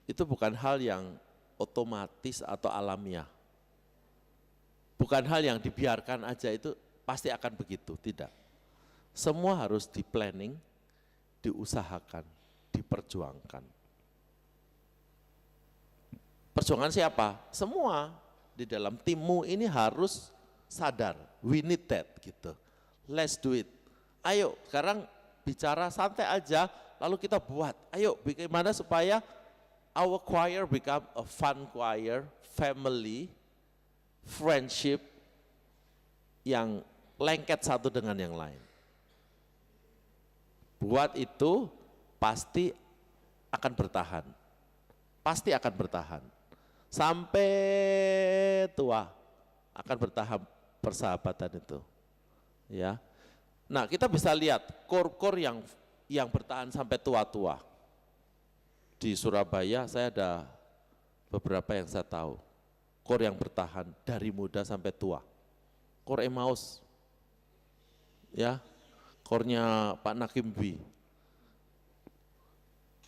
itu bukan hal yang otomatis atau alamiah. Bukan hal yang dibiarkan aja itu pasti akan begitu, tidak. Semua harus di-planning, diusahakan, diperjuangkan. Perjuangan siapa? Semua di dalam timmu ini harus sadar, we need that gitu. Let's do it. Ayo sekarang bicara santai aja, lalu kita buat. Ayo bagaimana supaya our choir become a fun choir, family, friendship yang lengket satu dengan yang lain. Buat itu pasti akan bertahan. Pasti akan bertahan. Sampai tua akan bertahan persahabatan itu, ya. Nah kita bisa lihat kor-kor yang bertahan sampai tua-tua. Di Surabaya saya ada beberapa yang saya tahu, kor yang bertahan dari muda sampai tua. Kor Emmaus, ya, kornya Pak Nakimbi.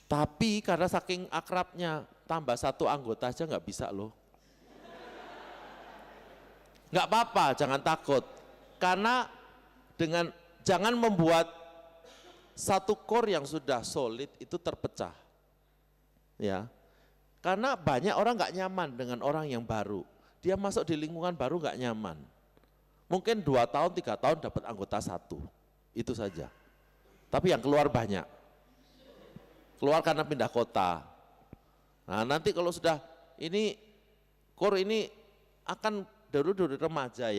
Tapi karena saking akrabnya, tambah satu anggota aja nggak bisa loh. Nggak apa-apa, jangan takut. Karena jangan membuat satu core yang sudah solid itu terpecah. Ya. Karena banyak orang nggak nyaman dengan orang yang baru. Dia masuk di lingkungan baru nggak nyaman. Mungkin 2 tahun, 3 tahun dapat anggota 1. Itu saja. Tapi yang keluar banyak. Keluar karena pindah kota. Nah, nanti kalau sudah ini core ini akan dulu dari remaja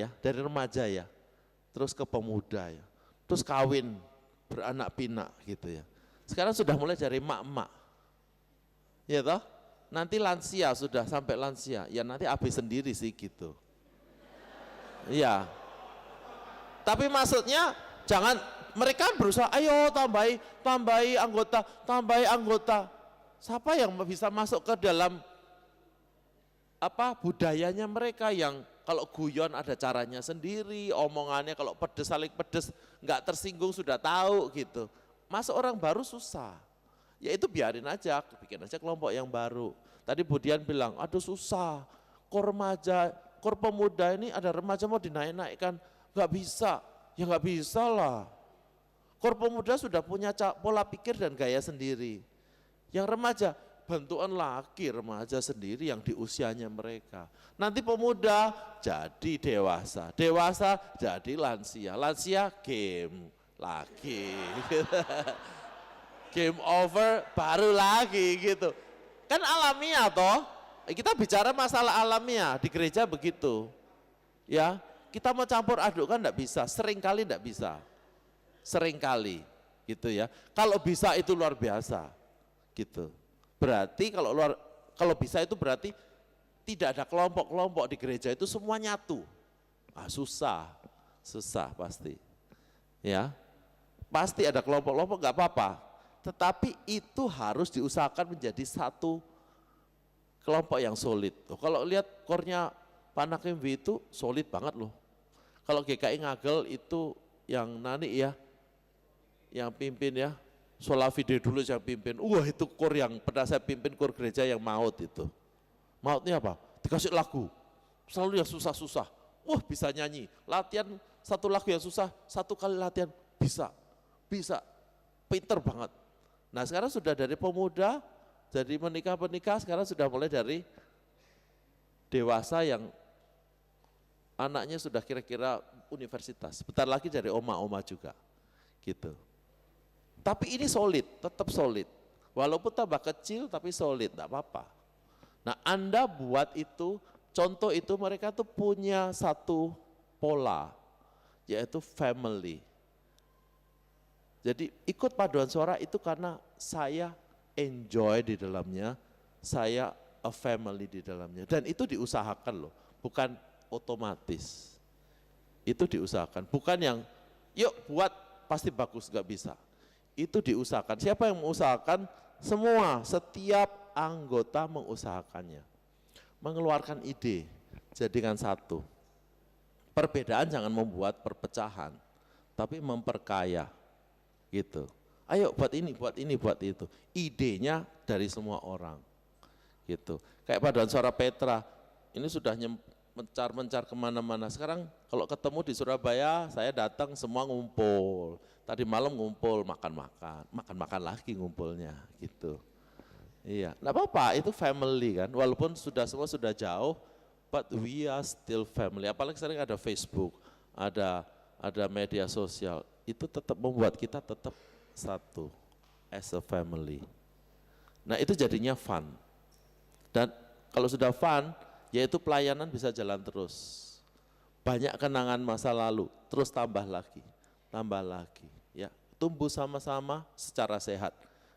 ya, terus ke pemuda ya, terus kawin, beranak pinak gitu ya. Sekarang sudah mulai dari emak-emak, ya toh, nanti lansia sudah sampai lansia, ya nanti habis sendiri sih gitu. Iya, tapi maksudnya jangan, mereka berusaha, ayo tambahi anggota. Siapa yang bisa masuk ke dalam budayanya mereka yang kalau guyon ada caranya sendiri, omongannya kalau pedes saling pedes, nggak tersinggung sudah tahu gitu. Masuk orang baru susah, ya itu biarin aja, bikin aja kelompok yang baru. Tadi Budian bilang, aduh susah, kor remaja, kor pemuda ini ada remaja mau dinaik-naikkan, nggak bisa, ya nggak bisa lah. Kor pemuda sudah punya pola pikir dan gaya sendiri. Yang remaja, bentukan lagi remaja sendiri yang di usianya mereka. Nanti pemuda jadi dewasa, dewasa jadi lansia, lansia game lagi. Game over baru lagi gitu. Kan alamiah toh, kita bicara masalah alamiah, di gereja begitu. Ya, kita mau campur aduk kan enggak bisa, seringkali enggak bisa. Seringkali gitu ya. Kalau bisa itu luar biasa gitu. Berarti kalau bisa itu berarti tidak ada kelompok-kelompok di gereja itu semua nyatu. Susah pasti. Ya. Pasti ada kelompok-kelompok nggak apa-apa. Tetapi itu harus diusahakan menjadi satu kelompok yang solid. Kalau lihat core-nya Pak Nakimwi itu solid banget loh. Kalau GKI Ngagel itu yang Nani ya, yang pimpin ya, Solavide dulu yang pimpin. Wah itu core yang pernah saya pimpin, core gereja yang maut itu. Mautnya apa? Dikasih lagu, selalu yang susah-susah. Wah bisa nyanyi, latihan satu lagu yang susah, satu kali latihan bisa, pinter banget. Nah sekarang sudah dari pemuda, jadi menikah, sekarang sudah mulai dari dewasa yang anaknya sudah kira-kira universitas, bentar lagi dari oma-oma juga, gitu. Tapi ini solid, tetap solid. Walaupun tambah kecil tapi solid, enggak apa-apa. Nah Anda buat itu, contoh itu mereka tuh punya satu pola, yaitu family. Jadi ikut paduan suara itu karena saya enjoy di dalamnya, saya a family di dalamnya. Dan itu diusahakan loh, bukan otomatis. Itu diusahakan, bukan yang yuk buat pasti bagus, gak bisa. Itu diusahakan. Siapa yang mengusahakan? Semua, setiap anggota mengusahakannya. Mengeluarkan ide, jadikan satu. Perbedaan jangan membuat perpecahan, tapi memperkaya. Gitu. Ayo buat ini, buat ini, buat itu. Idenya dari semua orang. Gitu. Kayak paduan suara Petra, ini sudah mencar kemana-mana. Sekarang kalau ketemu di Surabaya, saya datang semua ngumpul. Tadi malam ngumpul, makan lagi ngumpulnya gitu. Iya, enggak apa-apa, itu family kan. Walaupun semua sudah jauh, but we are still family. Apalagi sekarang ada Facebook, ada media sosial. Itu tetap membuat kita tetap satu as a family. Nah, itu jadinya fun. Dan kalau sudah fun, yaitu pelayanan bisa jalan terus. Banyak kenangan masa lalu, terus tambah lagi, ya. Tumbuh sama-sama secara sehat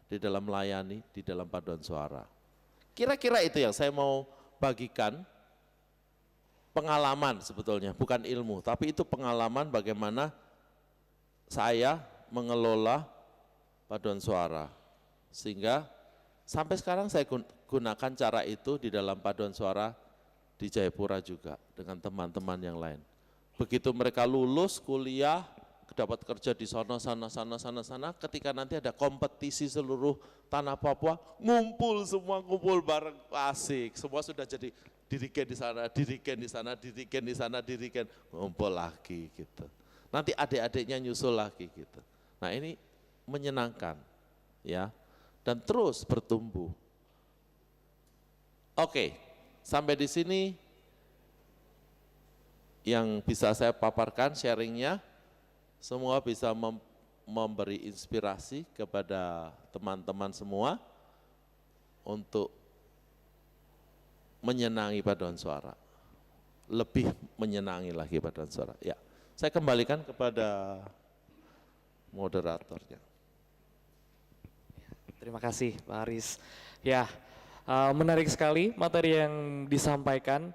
di dalam melayani, di dalam paduan suara. Kira-kira itu yang saya mau bagikan, pengalaman sebetulnya, bukan ilmu, tapi itu pengalaman bagaimana saya mengelola paduan suara. Sehingga sampai sekarang saya gunakan cara itu di dalam paduan suara di Jayapura juga dengan teman-teman yang lain. Begitu mereka lulus kuliah, dapat kerja di sana, ketika nanti ada kompetisi seluruh tanah Papua, ngumpul bareng, asik, semua sudah jadi dirigen di sana, ngumpul lagi gitu. Nanti adik-adiknya nyusul lagi gitu. Nah ini menyenangkan ya, dan terus bertumbuh. Oke, sampai di sini yang bisa saya paparkan sharingnya. Semua bisa memberi inspirasi kepada teman-teman semua untuk menyenangi paduan suara, lebih menyenangi lagi paduan suara. Ya, saya kembalikan kepada moderatornya. Terima kasih Pak Aris. Ya, menarik sekali materi yang disampaikan.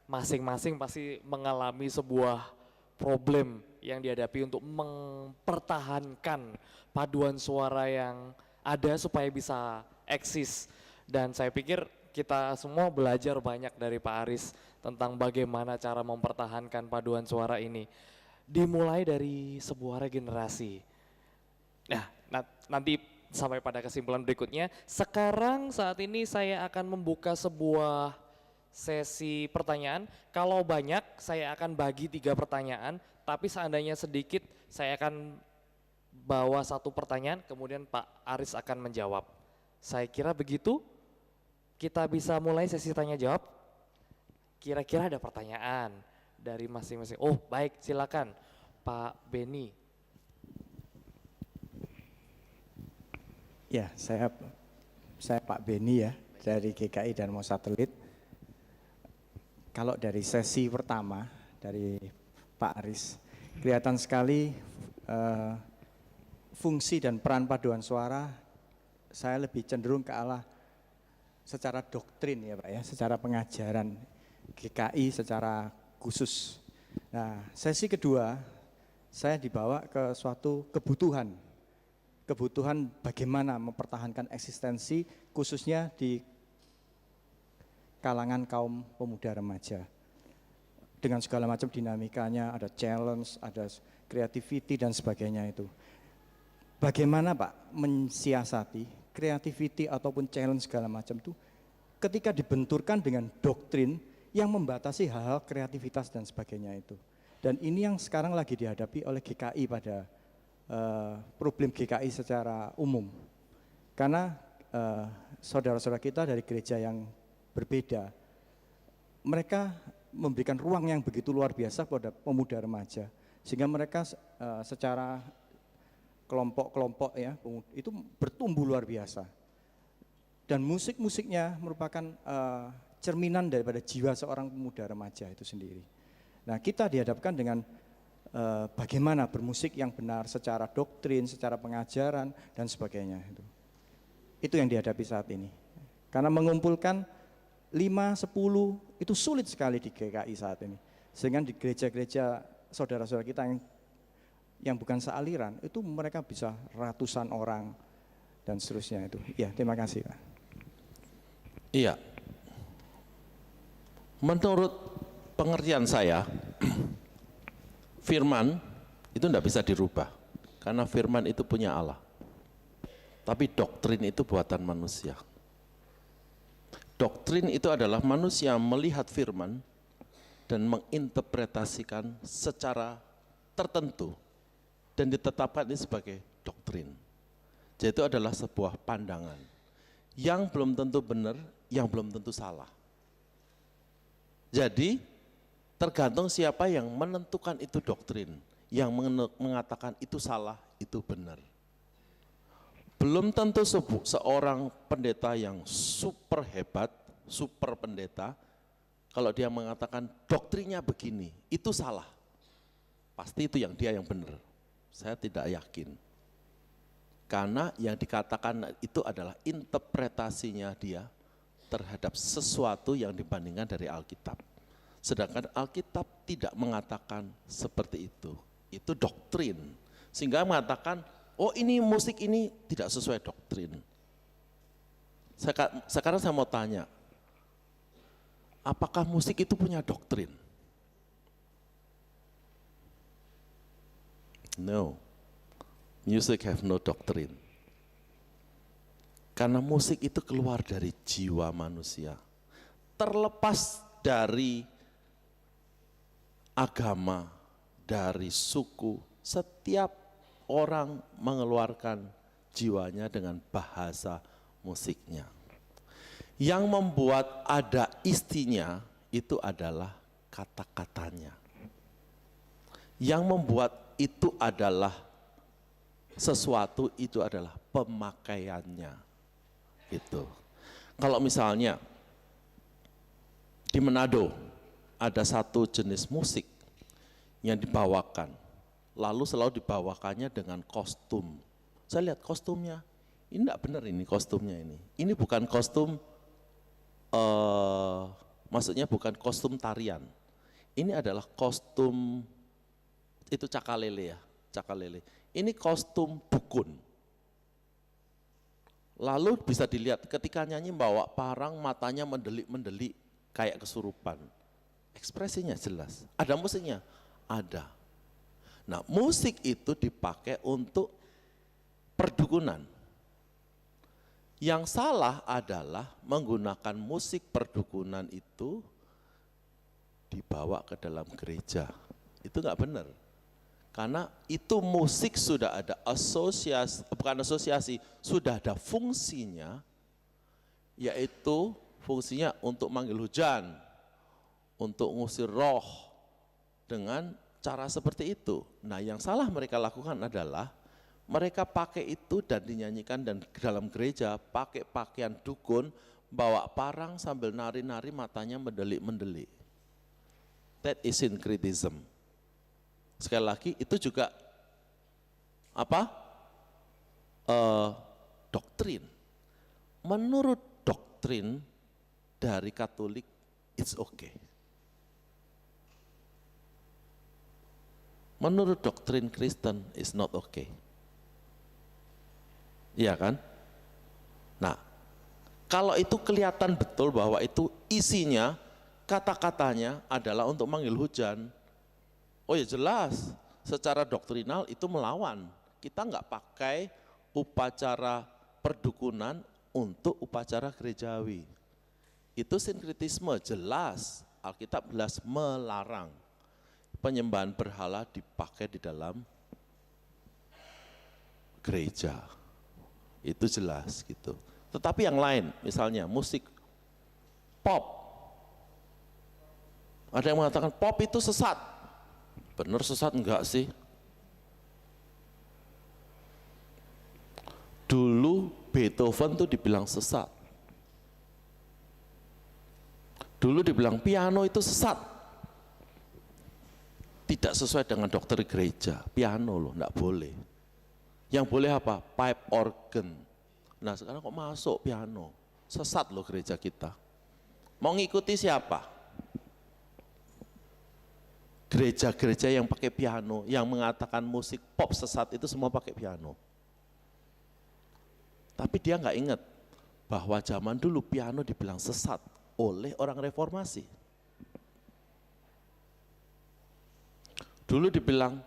Masing-masing pasti mengalami sebuah problem yang dihadapi untuk mempertahankan paduan suara yang ada supaya bisa eksis. Dan saya pikir kita semua belajar banyak dari Pak Aris tentang bagaimana cara mempertahankan paduan suara ini. Dimulai dari sebuah regenerasi. Nah, nanti sampai pada kesimpulan berikutnya. Sekarang saat ini saya akan membuka sebuah sesi pertanyaan. Kalau banyak saya akan bagi 3 pertanyaan, tapi seandainya sedikit saya akan bawa 1 pertanyaan, kemudian Pak Aris akan menjawab. Saya kira begitu. Kita bisa mulai sesi tanya jawab. Kira-kira ada pertanyaan dari masing-masing. Oh baik, silakan Pak Beni. Ya, saya Pak Beni ya, dari GKI dan Mau Satelit. Kalau dari sesi pertama dari Pak Aris, kelihatan sekali fungsi dan peran paduan suara saya lebih cenderung ke arah secara doktrin ya Pak ya, secara pengajaran GKI secara khusus. Nah, sesi kedua saya dibawa ke suatu kebutuhan. Kebutuhan bagaimana mempertahankan eksistensi khususnya di kalangan kaum pemuda remaja. Dengan segala macam dinamikanya, ada challenge, ada creativity dan sebagainya itu. Bagaimana Pak mensiasati creativity ataupun challenge segala macam itu ketika dibenturkan dengan doktrin yang membatasi hal-hal kreativitas dan sebagainya itu. Dan ini yang sekarang lagi dihadapi oleh GKI pada problem GKI secara umum. Karena saudara-saudara kita dari gereja yang berbeda, mereka memberikan ruang yang begitu luar biasa pada pemuda remaja. Sehingga mereka secara kelompok-kelompok ya, itu bertumbuh luar biasa. Dan musik-musiknya merupakan cerminan daripada jiwa seorang pemuda remaja itu sendiri. Nah, kita dihadapkan dengan bagaimana bermusik yang benar secara doktrin, secara pengajaran dan sebagainya itu. Itu yang dihadapi saat ini. Karena mengumpulkan 5, 10 itu sulit sekali di GKI saat ini. Sehingga di gereja-gereja saudara-saudara kita yang bukan sealiran itu mereka bisa ratusan orang dan seterusnya itu. Ya, terima kasih Pak. Iya. Menurut pengertian saya, firman itu tidak bisa dirubah, karena firman itu punya Allah. Tapi doktrin itu buatan manusia. Doktrin itu adalah manusia melihat firman dan menginterpretasikan secara tertentu dan ditetapkan ini sebagai doktrin. Jadi itu adalah sebuah pandangan yang belum tentu benar, yang belum tentu salah. Jadi tergantung siapa yang menentukan itu doktrin, yang mengatakan itu salah, itu benar. Belum tentu seorang pendeta yang super hebat, super pendeta, kalau dia mengatakan doktrinnya begini, itu salah. Pasti itu dia yang benar. Saya tidak yakin. Karena yang dikatakan itu adalah interpretasinya dia terhadap sesuatu yang dibandingkan dari Alkitab. Sedangkan Alkitab tidak mengatakan seperti itu. Itu doktrin. Sehingga mengatakan, oh ini musik ini tidak sesuai doktrin. Sekarang saya mau tanya, apakah musik itu punya doktrin? No. Music have no doctrine. Karena musik itu keluar dari jiwa manusia. Terlepas dari agama, dari suku, setiap orang mengeluarkan jiwanya dengan bahasa musiknya. Yang membuat ada istinya itu adalah kata-katanya. Yang membuat itu adalah sesuatu, itu adalah pemakaiannya. Gitu. Kalau misalnya di Manado ada satu jenis musik yang dibawakan, lalu selalu dibawakannya dengan kostum. Saya lihat kostumnya, ini enggak benar ini kostumnya ini. Ini bukan kostum, maksudnya bukan kostum tarian. Ini adalah kostum, itu cakalele ya, cakalele. Ini kostum dukun. Lalu bisa dilihat ketika nyanyi bawa parang, matanya mendelik-mendelik kayak kesurupan. Ekspresinya jelas. Ada musiknya? Ada. Nah, musik itu dipakai untuk perdukunan. Yang salah adalah menggunakan musik perdukunan itu dibawa ke dalam gereja. Itu enggak benar. Karena itu musik sudah ada asosiasi, bukan asosiasi, sudah ada fungsinya, yaitu fungsinya untuk manggil hujan, untuk ngusir roh, dengan cara seperti itu. Nah, yang salah mereka lakukan adalah mereka pakai itu dan dinyanyikan, dan dalam gereja pakai pakaian dukun, bawa parang sambil nari-nari, matanya mendelik-mendelik. That is syncretism. Sekali lagi itu juga apa? Doktrin. Menurut doktrin dari Katolik, it's okay. menurut doktrin Kristen is not okay. Iya kan? Nah, kalau itu kelihatan betul bahwa itu isinya, kata-katanya adalah untuk manggil hujan. Oh ya jelas, secara doktrinal itu melawan. Kita nggak pakai upacara perdukunan untuk upacara gerejawi. Itu sinkretisme, jelas. Alkitab jelas melarang penyembahan berhala dipakai di dalam gereja. Itu jelas gitu. Tetapi yang lain, misalnya musik pop. Ada yang mengatakan pop itu sesat. Benar sesat enggak sih? Dulu Beethoven tuh dibilang sesat. Dulu dibilang piano itu sesat. Tidak sesuai dengan doktrin gereja. Piano loh, enggak boleh. Yang boleh apa? Pipe organ. Nah sekarang kok masuk piano? Sesat loh gereja kita. Mau ngikuti siapa? Gereja-gereja yang pakai piano, yang mengatakan musik pop sesat itu semua pakai piano. Tapi dia nggak ingat bahwa zaman dulu piano dibilang sesat oleh orang reformasi. Dulu dibilang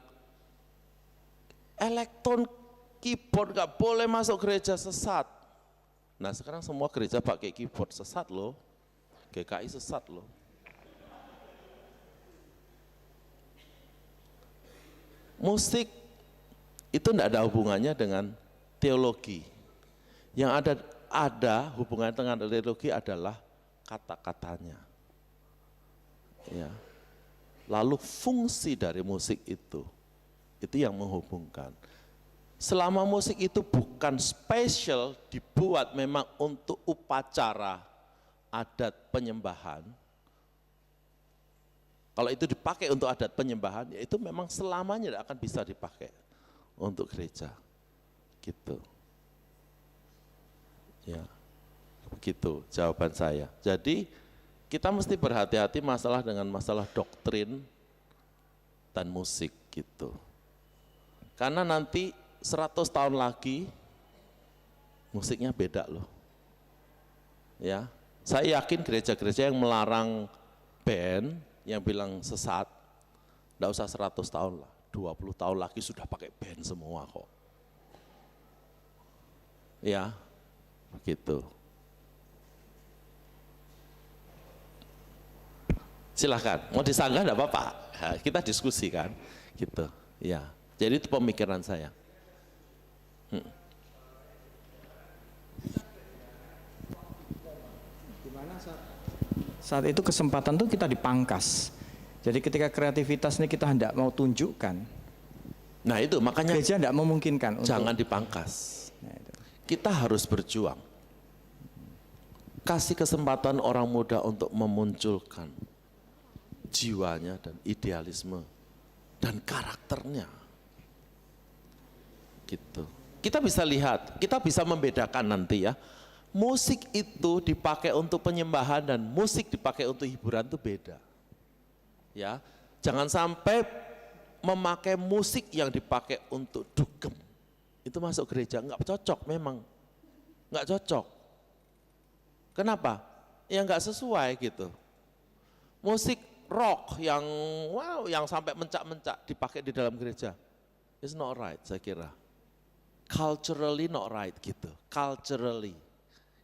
elektron keyboard nggak boleh masuk gereja, sesat. Nah sekarang semua gereja pakai keyboard, sesat loh. GKI sesat loh. Musik itu tidak ada hubungannya dengan teologi. Yang ada hubungannya dengan teologi adalah kata-katanya. Ya. Lalu fungsi dari musik itu yang menghubungkan. Selama musik itu bukan spesial dibuat memang untuk upacara adat penyembahan. Kalau itu dipakai untuk adat penyembahan, ya itu memang selamanya tidak akan bisa dipakai untuk gereja. Gitu. Ya, begitu jawaban saya. Jadi kita mesti berhati-hati masalah dengan masalah doktrin dan musik gitu. Karena nanti 100 tahun lagi musiknya beda loh. Ya, saya yakin gereja-gereja yang melarang band, yang bilang sesat, enggak usah 100 tahun lah, 20 tahun lagi sudah pakai band semua kok. Ya, begitu. Silahkan, mau disanggah enggak apa-apa, kita diskusikan, gitu. Ya, jadi itu pemikiran saya. Saat itu kesempatan tuh kita dipangkas. Jadi ketika kreativitas ini kita hendak mau tunjukkan, Nah itu makanya gereja tidak memungkinkan jangan untuk dipangkas. Nah, itu. Kita harus berjuang. Kasih kesempatan orang muda untuk memunculkan jiwanya dan idealisme dan karakternya. Gitu. Kita bisa lihat, kita bisa membedakan nanti ya. Musik itu dipakai untuk penyembahan dan musik dipakai untuk hiburan itu beda. Ya, jangan sampai memakai musik yang dipakai untuk dugem. Itu masuk gereja, enggak cocok memang. Enggak cocok. Kenapa? Ya enggak sesuai gitu. Musik rock yang wow, yang sampai mencak-mencak dipakai di dalam gereja. It's not right saya kira. Culturally not right gitu. Culturally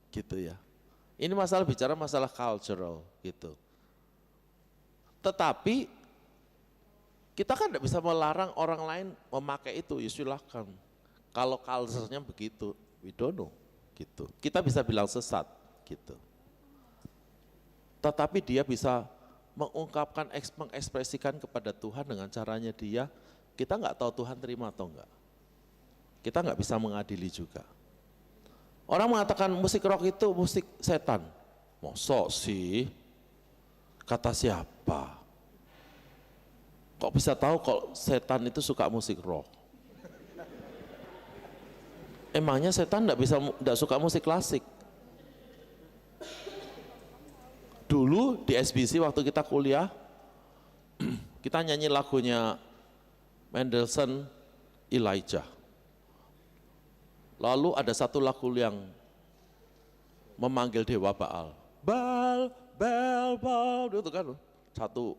gitu ya. Ini bicara masalah cultural gitu. Tetapi kita kan tidak bisa melarang orang lain memakai itu, ya silakan. Kalau culture-nya begitu, we don't know gitu. Kita bisa bilang sesat gitu. Tetapi dia bisa mengungkapkan, mengekspresikan kepada Tuhan dengan caranya dia, kita nggak tahu Tuhan terima atau enggak. Kita nggak bisa mengadili juga. Orang mengatakan musik rock itu musik setan. Mosok sih? Kata siapa? Kok bisa tahu kalau setan itu suka musik rock? Emangnya setan enggak suka musik klasik? Dulu di SBC waktu kita kuliah, kita nyanyi lagunya Mendelssohn, Elijah. Lalu ada satu lagu yang memanggil dewa Baal. Baal, Baal, Baal, itu kan satu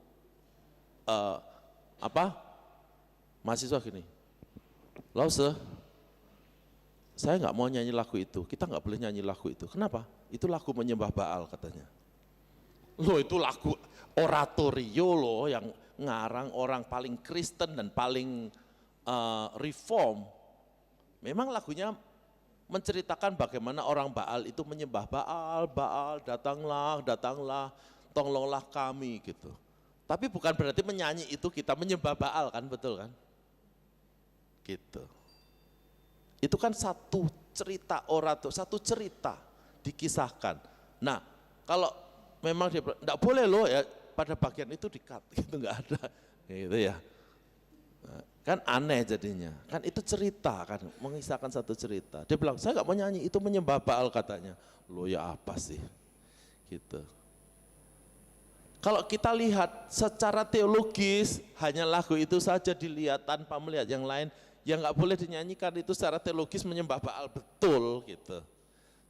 mahasiswa gini. Lause, saya nggak mau nyanyi lagu itu, kita nggak boleh nyanyi lagu itu. Kenapa? Itu lagu menyembah Baal katanya. Loh itu lagu oratorio loh yang ngarang orang paling Kristen dan paling reform. Memang lagunya menceritakan bagaimana orang Baal itu menyembah Baal, Baal datanglah, datanglah, tolonglah kami gitu. Tapi bukan berarti menyanyi itu kita menyembah Baal kan, betul kan? Gitu. Itu kan satu cerita orator, satu cerita dikisahkan. Nah, kalau memang dia enggak boleh loh ya pada bagian itu di-cut, gitu enggak ada. Gitu ya. Nah, kan aneh jadinya, kan itu cerita kan, mengisahkan satu cerita. Dia bilang, saya nggak mau nyanyi, itu menyembah Baal katanya. Loh ya apa sih, gitu. Kalau kita lihat secara teologis, hanya lagu itu saja dilihat tanpa melihat yang lain, yang nggak boleh dinyanyikan itu secara teologis menyembah Baal, betul gitu.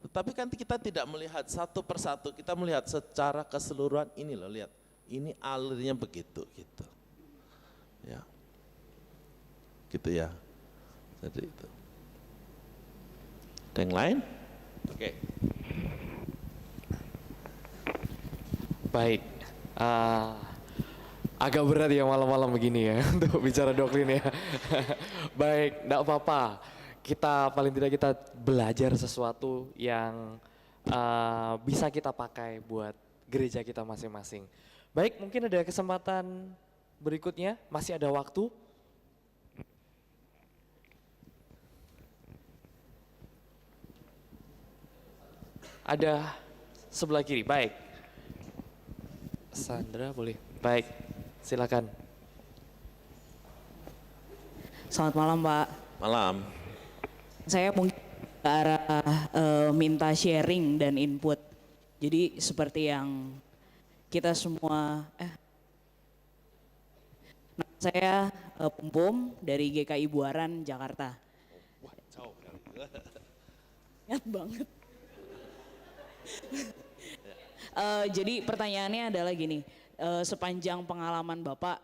Tetapi kan kita tidak melihat satu persatu, kita melihat secara keseluruhan, ini loh lihat, ini alurnya begitu gitu. Ya. Gitu ya. Jadi itu. Ada yang lain? Oke. Baik. Agak berat ya malam-malam begini ya untuk bicara doktrin ya. Baik, enggak apa-apa. Kita paling tidak kita belajar sesuatu yang bisa kita pakai buat gereja kita masing-masing. Baik, mungkin ada kesempatan berikutnya, masih ada waktu. Ada sebelah kiri, baik. Sandra boleh, baik, silakan. Selamat malam Pak. Malam. Saya mungkin ke arah minta sharing dan input. Jadi seperti yang kita semua, saya Pum dari GKI Buaran, Jakarta. Wah, jauh kali. Ingat banget. Jadi pertanyaannya adalah gini, sepanjang pengalaman Bapak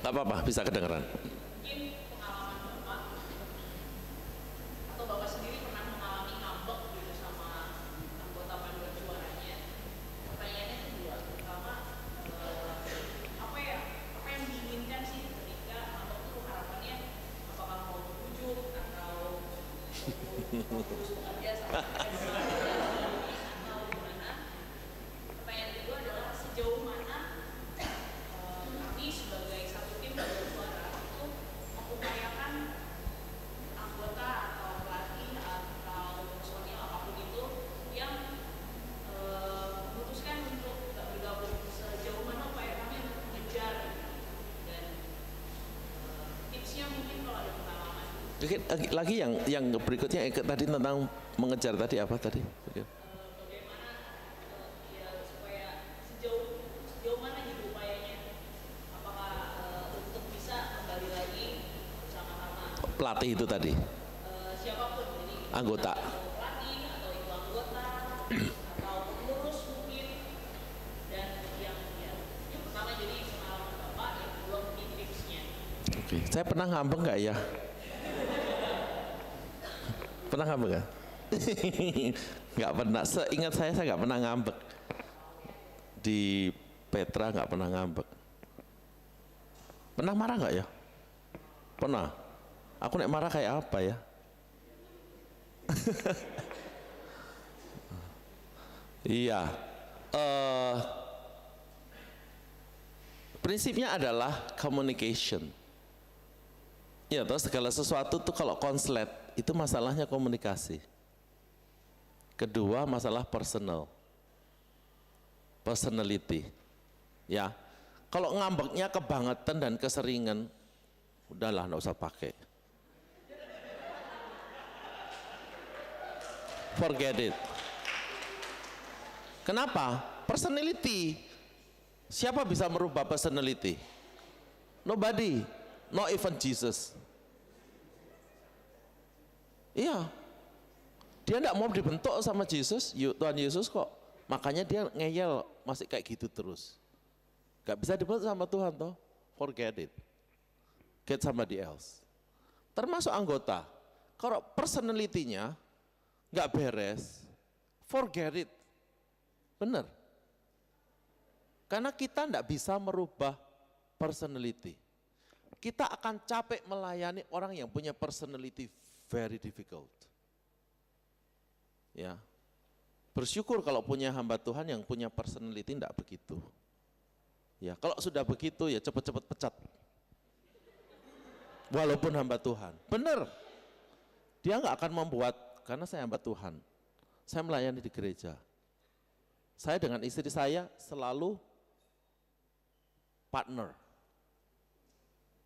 Gak apa-apa, bisa kedengeran. Oke, lagi yang berikutnya tadi tentang mengejar tadi apa tadi? Oke. Pelatih itu tadi. siapapun, jadi Anggota. pelatih atau itu anggota atau pengurus mungkin, dan yang pertama jadi pengalaman Bapak, yang kedua mungkin tipsnya. Oke, saya pernah ngambek nggak ya? Pernah ngambek nggak? Nggak pernah. Seingat saya nggak pernah ngambek. Di Petra nggak pernah ngambek. Pernah marah nggak ya? Pernah. Aku nek marah kayak apa ya? Iya. Prinsipnya adalah communication. Ya, terus segala sesuatu tuh kalau konslet itu masalahnya komunikasi. Kedua, masalah personal. personality. Ya, kalau ngambeknya kebangetan dan keseringan, udahlah nggak usah pakai. Forget it. Kenapa? Personality. Siapa bisa merubah personality? Nobody, not even Jesus. Iya, dia tidak mau dibentuk sama Yesus, Tuhan Yesus kok. Makanya dia ngeyel, masih kayak gitu terus. Gak bisa dibentuk sama Tuhan toh, forget it. Get somebody else. Termasuk anggota, kalau personality-nya gak beres, forget it. Bener. Karena kita tidak bisa merubah personality. Kita akan capek melayani orang yang punya personality very difficult. Ya, bersyukur kalau punya hamba Tuhan yang punya personality tidak begitu. Ya, kalau sudah begitu ya cepat-cepat pecat. Walaupun hamba Tuhan, benar. Dia nggak akan membuat, karena saya hamba Tuhan, saya melayani di gereja. Saya dengan istri saya selalu partner.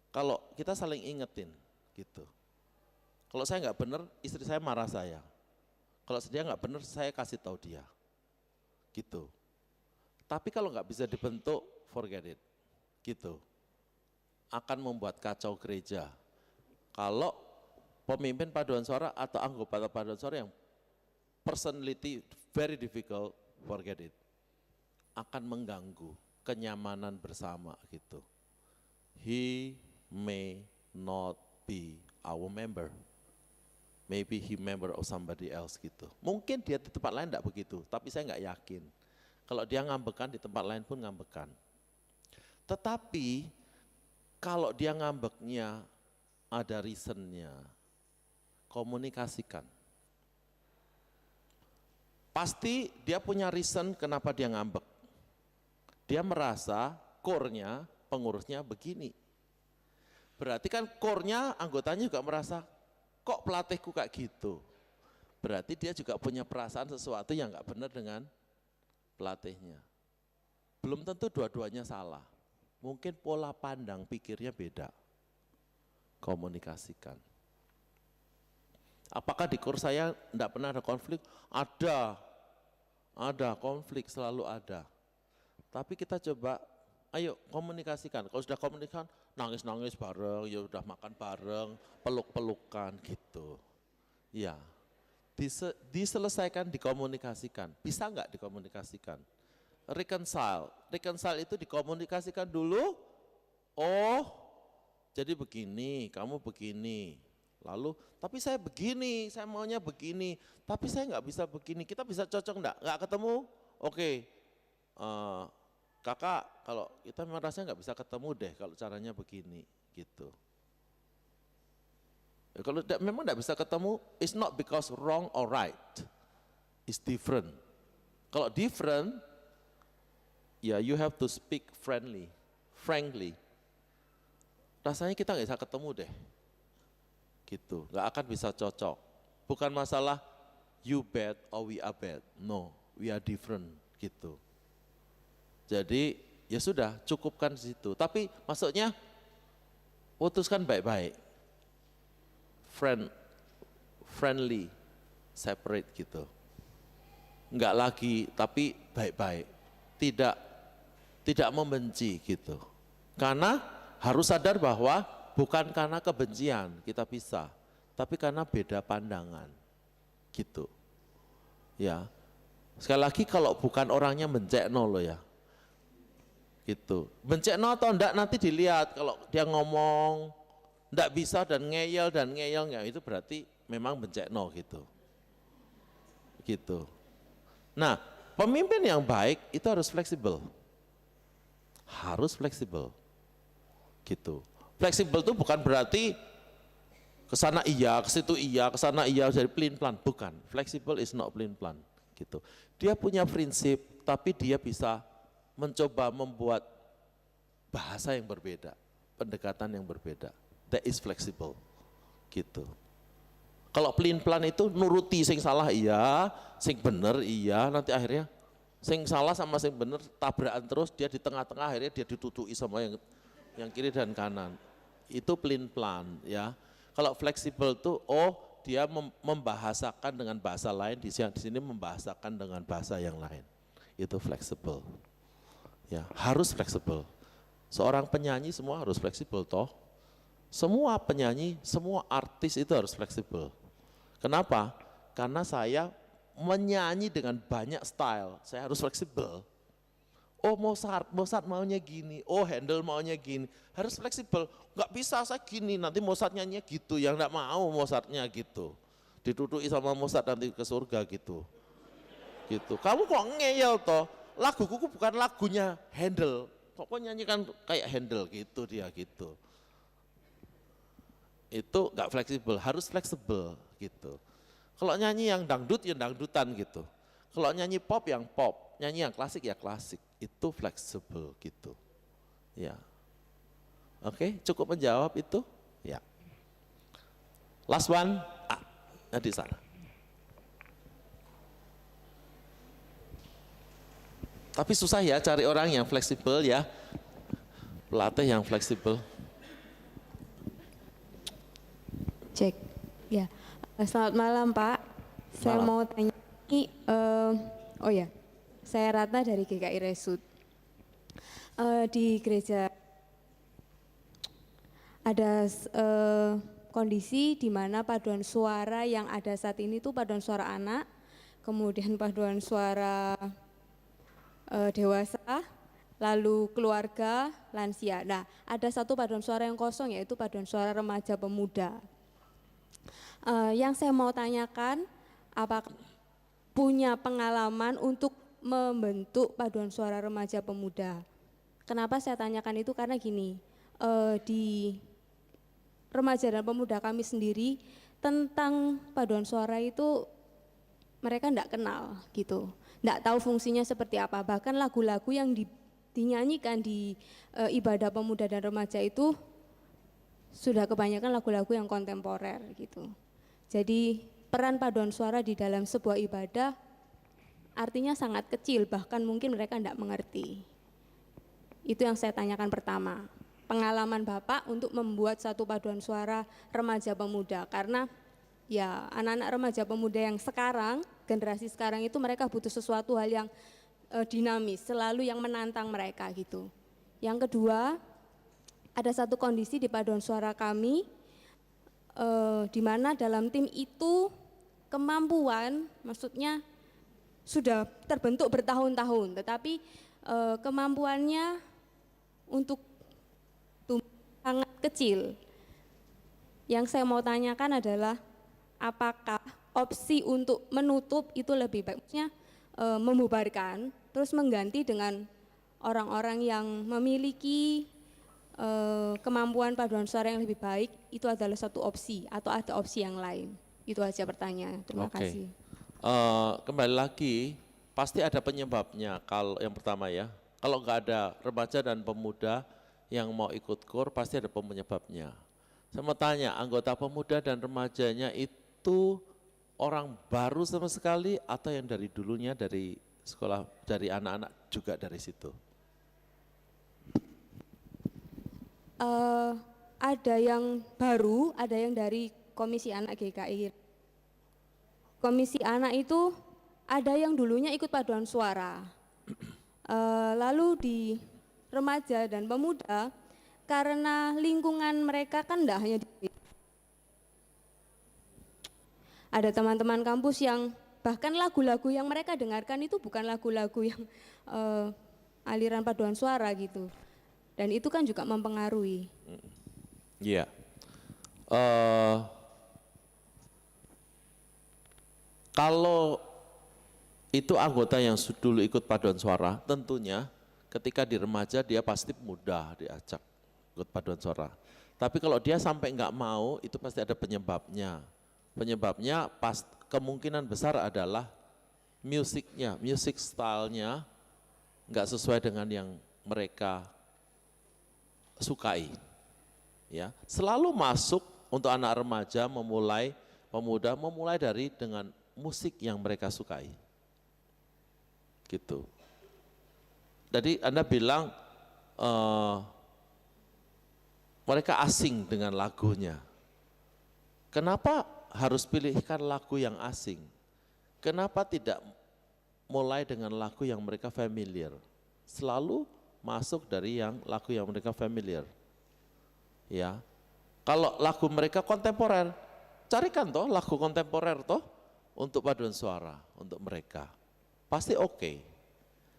Kalau kita saling ingetin, gitu. Kalau saya nggak benar, istri saya marah saya. Kalau dia nggak benar, saya kasih tahu dia, gitu. Tapi kalau nggak bisa dibentuk, forget it, gitu. Akan membuat kacau gereja. Kalau pemimpin paduan suara atau anggota paduan suara yang personality very difficult, forget it. Akan mengganggu kenyamanan bersama, gitu. He may not be our member. Maybe he member of somebody else gitu. Mungkin dia di tempat lain tidak begitu, tapi saya nggak yakin. Kalau dia ngambekan di tempat lain pun ngambekan. Tetapi kalau dia ngambeknya ada reasonnya, komunikasikan. Pasti dia punya reason kenapa dia ngambek. Dia merasa core-nya, pengurusnya begini. Berarti kan core-nya, anggotanya juga merasa, kok pelatihku kayak gitu. Berarti dia juga punya perasaan sesuatu yang nggak benar dengan pelatihnya. Belum tentu dua-duanya salah. Mungkin pola pandang pikirnya beda. Komunikasikan. Apakah di kurs saya enggak pernah ada konflik? Ada konflik, selalu ada. Tapi kita coba, ayo komunikasikan. Kalau sudah komunikasikan, nangis-nangis bareng, ya udah makan bareng, peluk-pelukan gitu. Ya, diselesaikan, dikomunikasikan. Bisa enggak dikomunikasikan? Reconcile itu dikomunikasikan dulu. Oh, jadi begini, kamu begini. Lalu, tapi saya begini, saya maunya begini, tapi saya nggak bisa begini. Kita bisa cocok enggak? Nggak ketemu? Oke, kakak, kalau kita memang rasanya nggak bisa ketemu deh kalau caranya begini, gitu. Ya, kalau memang nggak bisa ketemu, it's not because wrong or right, it's different. Kalau different, ya you have to speak frankly. Rasanya kita nggak bisa ketemu deh, gitu. Nggak akan bisa cocok. Bukan masalah you bad or we are bad, no, we are different, gitu. Jadi ya sudah, cukupkan di situ. Tapi maksudnya putuskan baik-baik, friendly, separate gitu. Enggak lagi, tapi baik-baik, tidak membenci gitu. Karena harus sadar bahwa bukan karena kebencian kita pisah, tapi karena beda pandangan, gitu. Ya, sekali lagi kalau bukan orangnya mencekno loh ya. Gitu. Bencekno atau enggak nanti dilihat, kalau dia ngomong enggak bisa dan ngeyel ya itu berarti memang bencekno gitu. Gitu. Nah, pemimpin yang baik itu harus fleksibel. Harus fleksibel. Gitu. Fleksibel itu bukan berarti ke sana iya, ke situ iya, ke sana iya, jadi pelin-pelan, bukan. Fleksibel is not pelin-pelan gitu. Dia punya prinsip tapi dia bisa mencoba membuat bahasa yang berbeda, pendekatan yang berbeda. That is flexible, gitu. Kalau pelin-pelan itu nuruti sing salah iya, sing bener iya, nanti akhirnya Sing salah sama sing bener tabrakan terus, dia di tengah-tengah akhirnya dia ditutui sama yang kiri dan kanan. Itu pelin-pelan ya. Kalau fleksibel tuh dia membahasakan dengan bahasa lain, di sini membahasakan dengan bahasa yang lain. Itu fleksibel. Ya, harus fleksibel. Seorang penyanyi semua harus fleksibel toh. Semua penyanyi, semua artis itu harus fleksibel. Kenapa? Karena saya menyanyi dengan banyak style, saya harus fleksibel. Oh Mozart maunya gini, oh Handel maunya gini, harus fleksibel. Nggak bisa saya gini, nanti Mozart nyanyinya gitu, yang nggak mau Mozartnya gitu. Ditutui sama Mozart nanti ke surga gitu. Gitu. Kamu kok ngeyel toh? Laguku bukan lagunya Handel, kok nyanyikan kayak Handel gitu dia gitu. Itu nggak fleksibel, harus fleksibel gitu. Kalau nyanyi yang dangdut ya dangdutan gitu. Kalau nyanyi pop yang pop, nyanyi yang klasik ya klasik. Itu fleksibel gitu. Ya. Oke, cukup menjawab itu? Ya. Last one, di sana. Tapi susah ya cari orang yang fleksibel ya. Pelatih yang fleksibel. Cek, ya. Selamat malam Pak. Saya mau tanya ini, saya Ratna dari GKI Resut. Di gereja ada kondisi di mana paduan suara yang ada saat ini tuh paduan suara anak, kemudian paduan suara dewasa, lalu keluarga, lansia. Nah, ada satu paduan suara yang kosong yaitu paduan suara remaja pemuda. Yang saya mau tanyakan, apakah punya pengalaman untuk membentuk paduan suara remaja pemuda? Kenapa saya tanyakan itu? Karena gini, di remaja dan pemuda kami sendiri tentang paduan suara itu mereka enggak kenal gitu, enggak tahu fungsinya seperti apa. Bahkan lagu-lagu yang dinyanyikan di ibadah pemuda dan remaja itu sudah kebanyakan lagu-lagu yang kontemporer gitu. Jadi peran paduan suara di dalam sebuah ibadah artinya sangat kecil, bahkan mungkin mereka tidak mengerti. Itu yang saya tanyakan pertama. Pengalaman Bapak untuk membuat satu paduan suara remaja pemuda, karena ya anak-anak remaja pemuda yang sekarang, generasi sekarang itu mereka butuh sesuatu hal yang dinamis, selalu yang menantang mereka gitu. Yang kedua, ada satu kondisi di paduan suara kami, di mana dalam tim itu kemampuan, maksudnya sudah terbentuk bertahun-tahun, tetapi kemampuannya untuk sangat kecil. Yang saya mau tanyakan adalah apakah opsi untuk menutup itu lebih baik, maksudnya membubarkan, terus mengganti dengan orang-orang yang memiliki kemampuan paduan suara yang lebih baik, itu adalah satu opsi atau ada opsi yang lain? Itu aja pertanyaan. Terima kasih. Kembali lagi, pasti ada penyebabnya. Kalau yang pertama ya, kalau nggak ada remaja dan pemuda yang mau ikut KUR, pasti ada penyebabnya. Saya mau tanya, anggota pemuda dan remajanya itu orang baru sama sekali atau yang dari dulunya dari sekolah, dari anak-anak juga dari situ? Ada yang baru, ada yang dari Komisi Anak GKI. Komisi Anak itu ada yang dulunya ikut paduan suara. Lalu di remaja dan pemuda, karena lingkungan mereka kan enggak hanya ada teman-teman kampus yang bahkan lagu-lagu yang mereka dengarkan itu bukan lagu-lagu yang aliran paduan suara gitu. Dan itu kan juga mempengaruhi. Iya. Kalau itu anggota yang dulu ikut paduan suara, tentunya ketika di remaja dia pasti mudah diajak ikut paduan suara. Tapi kalau dia sampai nggak mau, itu pasti ada penyebabnya. Penyebabnya kemungkinan besar adalah musiknya, music stylenya nggak sesuai dengan yang mereka sukai. Ya, selalu masuk untuk anak remaja pemuda memulai dari dengan musik yang mereka sukai. gitu. Jadi Anda bilang mereka asing dengan lagunya. Kenapa harus pilihkan lagu yang asing? Kenapa tidak mulai dengan lagu yang mereka familiar? Selalu masuk dari lagu yang mereka familiar. Ya, kalau lagu mereka kontemporer, carikan toh lagu kontemporer toh untuk paduan suara untuk mereka. Pasti oke.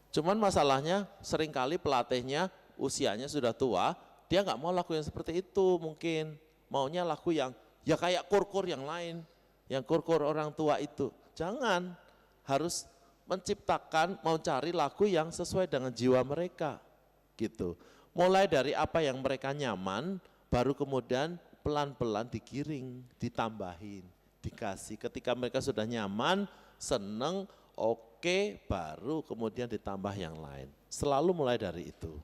Cuman masalahnya seringkali pelatihnya usianya sudah tua, dia nggak mau lagu yang seperti itu mungkin. Maunya lagu yang ya kayak kur-kur yang lain, yang kur-kur orang tua itu. Jangan, harus menciptakan, mau cari lagu yang sesuai dengan jiwa mereka. Gitu. Mulai dari apa yang mereka nyaman, baru kemudian pelan-pelan digiring, ditambahin, dikasih. Ketika mereka sudah nyaman, seneng, oke, baru kemudian ditambah yang lain. Selalu mulai dari itu.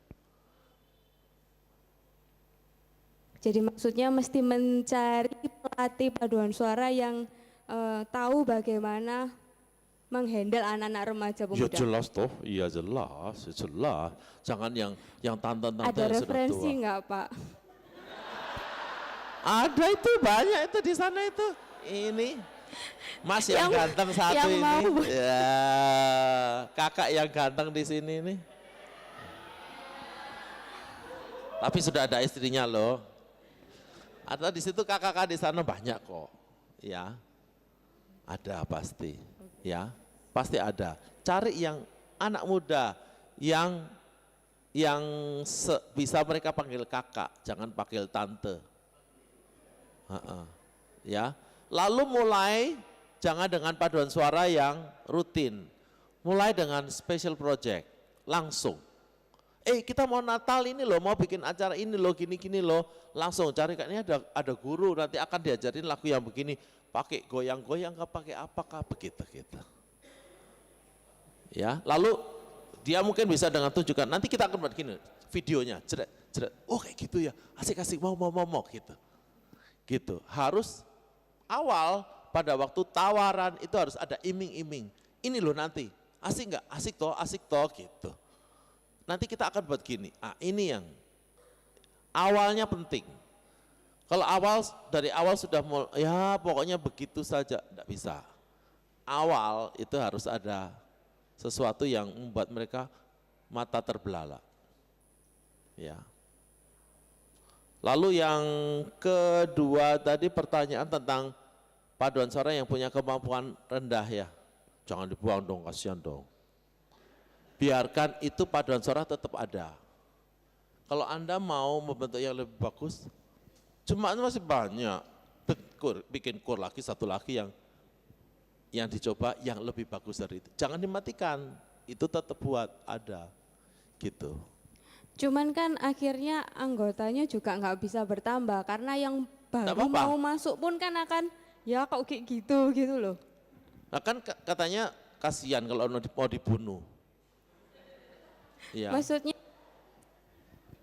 Jadi maksudnya mesti mencari pelatih paduan suara yang tahu bagaimana menghandle anak-anak remaja Ya pemuda. jelas toh, iya jelas, jelas. Jangan yang tante-tante Ada yang sudah referensi tua. nggak Pak? Ada itu, banyak itu di sana itu. Ini Mas yang ganteng satu yang ini. mau. Ya, kakak yang ganteng di sini nih. Tapi sudah ada istrinya loh. Atau di situ kakak-kakak di sana banyak kok. Ya. Ada pasti. Ya, pasti ada. Cari yang anak muda yang bisa mereka panggil kakak, jangan panggil tante. Ya, lalu mulai jangan dengan paduan suara yang rutin, mulai dengan special project, langsung. Kita mau Natal ini loh, mau bikin acara ini loh, gini-gini loh, langsung cari, ini ada guru nanti akan diajarin lagu yang begini, pakai goyang-goyang, nggak pakai apakah begitu gitu. Ya, lalu dia mungkin bisa dengan tunjukkan, nanti kita akan buat gini, videonya, jeret, oh kayak gitu ya, asik-asik, mau gitu. Gitu, harus awal pada waktu tawaran itu harus ada iming-iming. Ini loh nanti, asik nggak? Asik toh gitu. Nanti kita akan buat gini, ini yang awalnya penting. Kalau dari awal sudah ya pokoknya begitu saja, enggak bisa. Awal itu harus ada sesuatu yang membuat mereka mata terbelalak. Ya. Lalu yang kedua tadi pertanyaan tentang paduan suara yang punya kemampuan rendah ya. Jangan dibuang dong, kasihan dong. Biarkan itu paduan suara tetap ada. Kalau Anda mau membentuk yang lebih bagus, cuma masih banyak. Bikin kur lagi, satu lagi yang dicoba yang lebih bagus dari itu. Jangan dimatikan, itu tetap buat ada. Gitu. Cuman kan akhirnya anggotanya juga nggak bisa bertambah karena yang baru mau masuk pun kan akan ya kok kayak gitu loh. Nah kan katanya kasihan kalau mau dibunuh. Ya. Maksudnya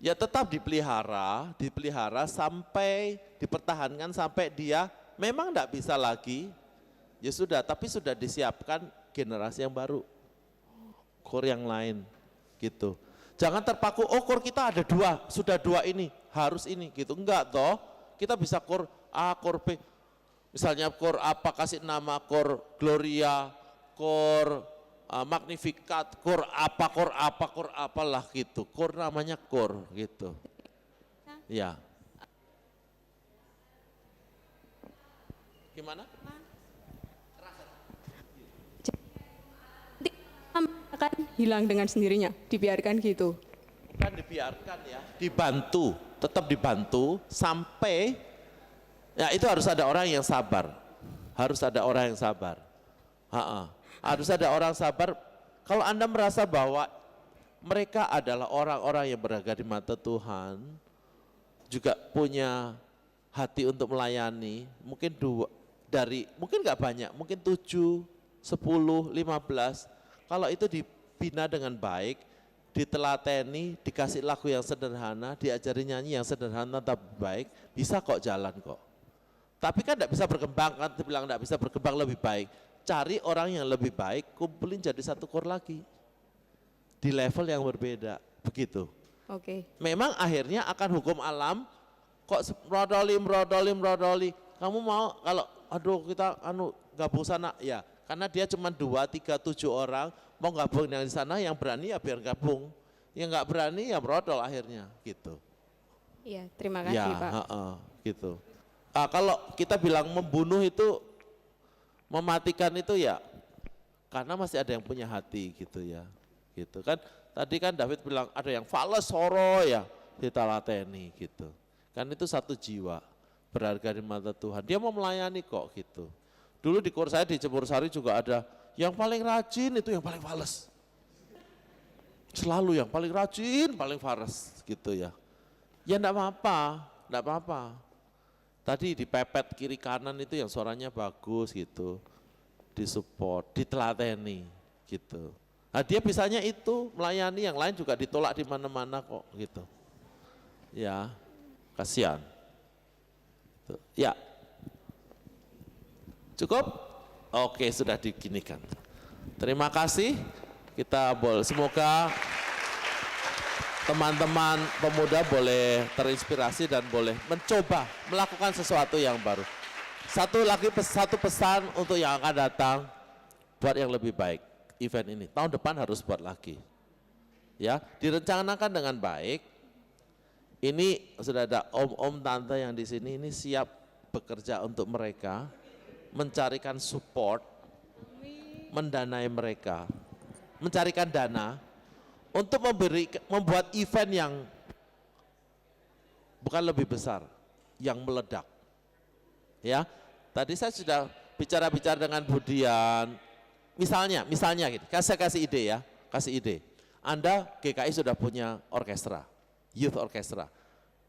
Ya tetap dipelihara sampai dipertahankan sampai dia memang enggak bisa lagi. Ya sudah, tapi sudah disiapkan generasi yang baru. Kor yang lain gitu. Jangan terpaku, kor kita ada dua, sudah dua ini, harus ini gitu. Enggak toh, kita bisa kor A, kor B. Misalnya kor apa, kasih nama kor Gloria, kor Magnificat, kor apalah gitu. Kor namanya kor gitu. Ya. Gimana? akan hilang dengan sendirinya, dibiarkan gitu. Bukan dibiarkan ya, dibantu, tetap dibantu sampai, ya itu harus ada orang yang sabar. Harus ada orang yang sabar. Harus ada orang sabar. Kalau Anda merasa bahwa mereka adalah orang-orang yang berharga di mata Tuhan, juga punya hati untuk melayani, mungkin mungkin nggak banyak, mungkin 7, 10, 15, kalau itu dibina dengan baik, ditelateni, dikasih lagu yang sederhana, diajari nyanyi yang sederhana tapi baik, bisa kok jalan kok. Tapi kan tidak bisa berkembang, kan bilang tidak bisa berkembang lebih baik. Cari orang yang lebih baik, kumpulin jadi satu kor lagi. di level yang berbeda, begitu. Oke. Memang akhirnya akan hukum alam, kok merodoli. Kamu mau kalau aduh kita gabung sana, ya karena dia cuma 2, 3, 7 orang, mau gabung yang di sana, yang berani ya biar gabung, yang nggak berani ya merodol akhirnya, gitu. Iya, terima kasih Ya, Pak. gitu. Kalau kita bilang membunuh itu, mematikan itu ya, karena masih ada yang punya hati gitu ya, gitu kan. Tadi kan David bilang ada yang fales soro ya, kita lateni gitu. Kan itu satu jiwa, berharga di mata Tuhan. Dia mau melayani kok gitu. Dulu di kur saya di Cebur Sari juga ada yang paling rajin itu yang paling fales. Selalu yang paling rajin, paling fales gitu ya. Ya enggak apa-apa. Tadi dipepet kiri kanan itu yang suaranya bagus gitu, disupport, ditelateni gitu. Nah dia bisanya itu melayani, yang lain juga ditolak di mana-mana kok gitu. Ya, kasihan. Ya, cukup? Oke, sudah diginikan. Terima kasih. Kita semoga teman-teman pemuda boleh terinspirasi dan boleh mencoba melakukan sesuatu yang baru. Satu pesan untuk yang akan datang, buat yang lebih baik event ini. Tahun depan harus buat lagi. Ya, direncanakan dengan baik. Ini sudah ada om-om tante yang di sini ini siap bekerja untuk mereka, mencarikan support, mendanai mereka, mencarikan dana untuk membuat event yang bukan lebih besar, yang meledak. Ya, tadi saya sudah bicara dengan Budian. Misalnya gitu, saya kasih ide ya, kasih ide. Anda GKI sudah punya orkestra, youth orkestra.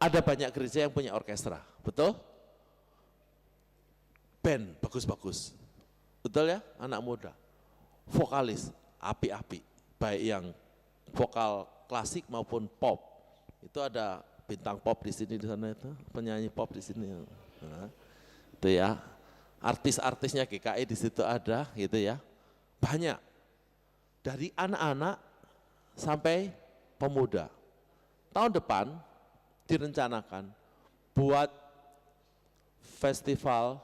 Ada banyak gereja yang punya orkestra, betul? Band bagus-bagus, betul ya, anak muda. Vokalis api-api, baik yang vokal klasik maupun pop. Itu ada bintang pop di sini, di sana itu penyanyi pop di sini. Nah, itu ya, artis-artisnya GKI di situ ada, gitu ya, banyak. Dari anak-anak sampai pemuda. Tahun depan direncanakan buat festival.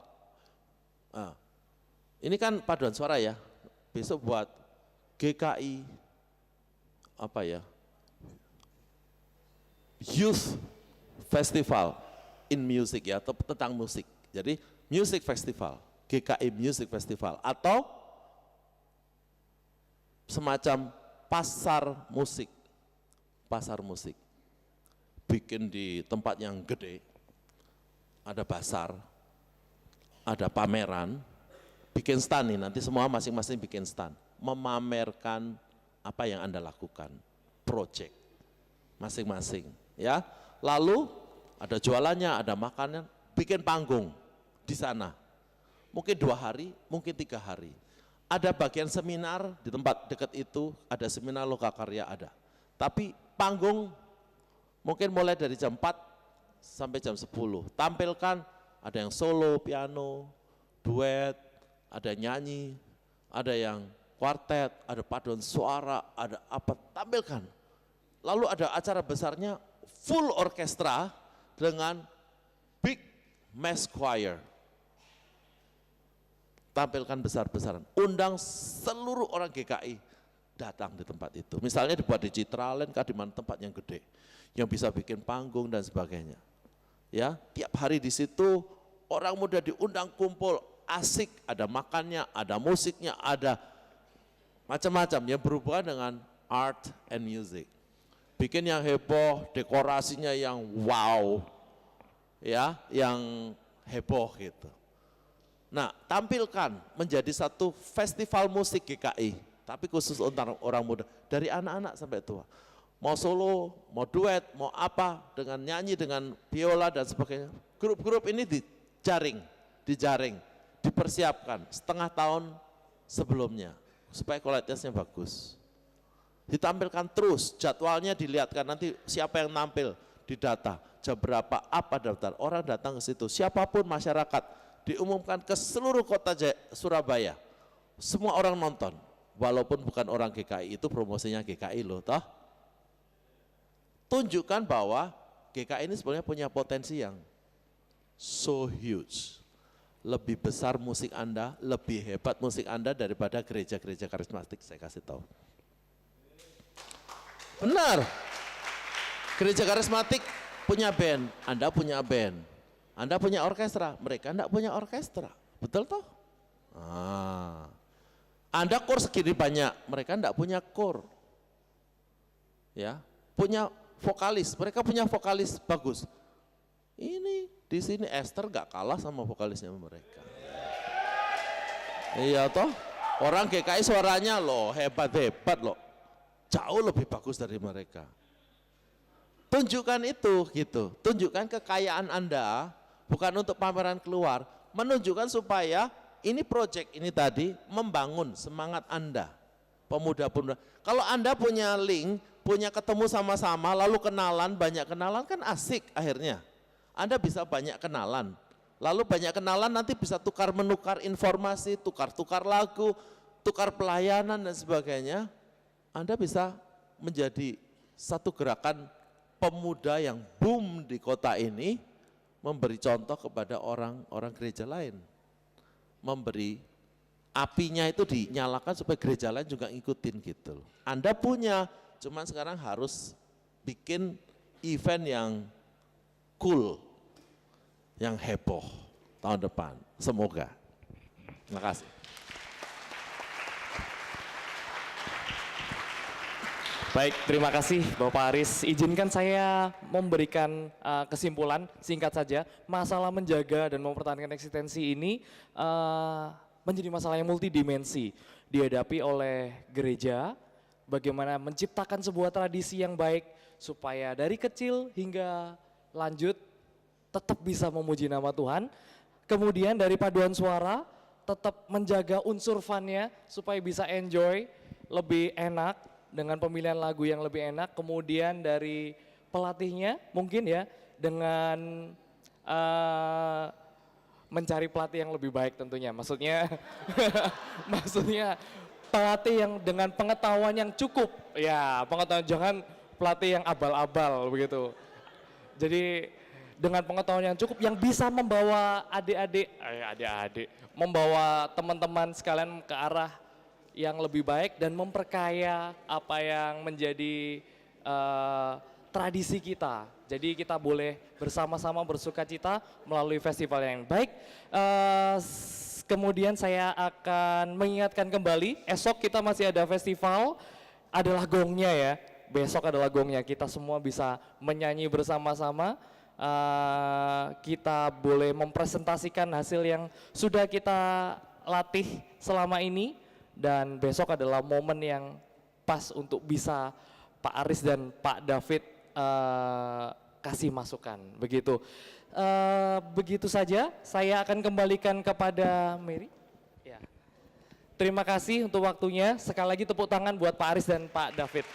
Ini kan paduan suara ya. Besok buat GKI apa ya? Youth Festival in Music ya, tentang musik. Jadi Music Festival, GKI Music Festival atau semacam pasar musik. Bikin di tempat yang gede, ada pasar, ada pameran, bikin stand nih, nanti semua masing-masing bikin stand, memamerkan apa yang Anda lakukan, project masing-masing ya. Lalu ada jualannya, ada makanan, bikin panggung di sana. Mungkin 2 hari, mungkin 3 hari. Ada bagian seminar di tempat dekat itu, ada seminar lokakarya ada. Tapi panggung mungkin mulai dari jam 4 sampai jam 10. Tampilkan ada yang solo, piano, duet, ada nyanyi, ada yang kuartet, ada paduan suara, ada apa, tampilkan. Lalu ada acara besarnya full orkestra dengan big mass choir. Tampilkan besar-besaran, undang seluruh orang GKI datang di tempat itu. Misalnya dibuat di Citraland, di mana tempat yang gede, yang bisa bikin panggung dan sebagainya. Ya, tiap hari di situ orang muda diundang kumpul, asik, ada makannya, ada musiknya, ada macam-macam yang berhubungan dengan art and music. Bikin yang heboh, dekorasinya yang wow, ya, yang heboh gitu. Nah, tampilkan menjadi satu festival musik GKI, tapi khusus untuk orang muda, dari anak-anak sampai tua. Mau solo, mau duet, mau apa, dengan nyanyi, dengan biola dan sebagainya. Grup-grup ini dijaring, dipersiapkan setengah tahun sebelumnya, supaya kualitasnya bagus. Ditampilkan terus, jadwalnya dilihatkan, nanti siapa yang nampil, didata, jam berapa, apa daftar, orang datang ke situ, siapapun masyarakat, diumumkan ke seluruh kota Surabaya, semua orang nonton, walaupun bukan orang GKI itu promosinya GKI loh, toh. Tunjukkan bahwa GKI ini sebenarnya punya potensi yang so huge. Lebih besar musik Anda, lebih hebat musik Anda daripada gereja-gereja karismatik, saya kasih tahu. Benar. Gereja karismatik punya band, Anda punya band. Anda punya orkestra, mereka enggak punya orkestra. Betul toh? Anda kor segini banyak, mereka enggak punya kor. Ya, punya vokalis, mereka punya vokalis bagus. Ini di sini Esther gak kalah sama vokalisnya mereka. Iya toh, orang GKI suaranya loh hebat-hebat loh, jauh lebih bagus dari mereka. Tunjukkan itu gitu, tunjukkan kekayaan Anda, bukan untuk pameran keluar, menunjukkan supaya ini proyek ini tadi membangun semangat Anda, pemuda-pemuda. Kalau Anda punya link, punya ketemu sama-sama, lalu kenalan, banyak kenalan kan asik akhirnya. Anda bisa banyak kenalan, lalu banyak kenalan nanti bisa tukar-menukar informasi, tukar-tukar lagu, tukar pelayanan dan sebagainya. Anda bisa menjadi satu gerakan pemuda yang boom di kota ini, memberi contoh kepada orang-orang gereja lain. Memberi apinya itu dinyalakan supaya gereja lain juga ngikutin gitu. Anda punya, cuman sekarang harus bikin event yang cool, yang heboh tahun depan. Semoga. Terima kasih. Baik, terima kasih Bapak Aris. Izinkan saya memberikan kesimpulan singkat saja. Masalah menjaga dan mempertahankan eksistensi ini menjadi masalah yang multidimensi. Dihadapi oleh gereja, bagaimana menciptakan sebuah tradisi yang baik supaya dari kecil hingga lanjut tetap bisa memuji nama Tuhan. Kemudian dari paduan suara tetap menjaga unsur fun-nya supaya bisa enjoy lebih enak dengan pemilihan lagu yang lebih enak. Kemudian dari pelatihnya mungkin ya dengan mencari pelatih yang lebih baik tentunya. Maksudnya maksudnya pelatih yang dengan pengetahuan yang cukup. Ya, pengetahuan, jangan pelatih yang abal-abal begitu. Jadi dengan pengetahuan yang cukup yang bisa membawa adik-adik, membawa teman-teman sekalian ke arah yang lebih baik dan memperkaya apa yang menjadi tradisi kita. Jadi kita boleh bersama-sama bersuka cita melalui festival yang baik. Kemudian saya akan mengingatkan kembali, esok kita masih ada festival, adalah gongnya ya. Besok adalah gongnya, kita semua bisa menyanyi bersama-sama. Kita boleh mempresentasikan hasil yang sudah kita latih selama ini. Dan besok adalah momen yang pas untuk bisa Pak Aris dan Pak David kasih masukan. Begitu. Begitu saja, saya akan kembalikan kepada Mary. Ya. Terima kasih untuk waktunya. Sekali lagi tepuk tangan buat Pak Aris dan Pak David.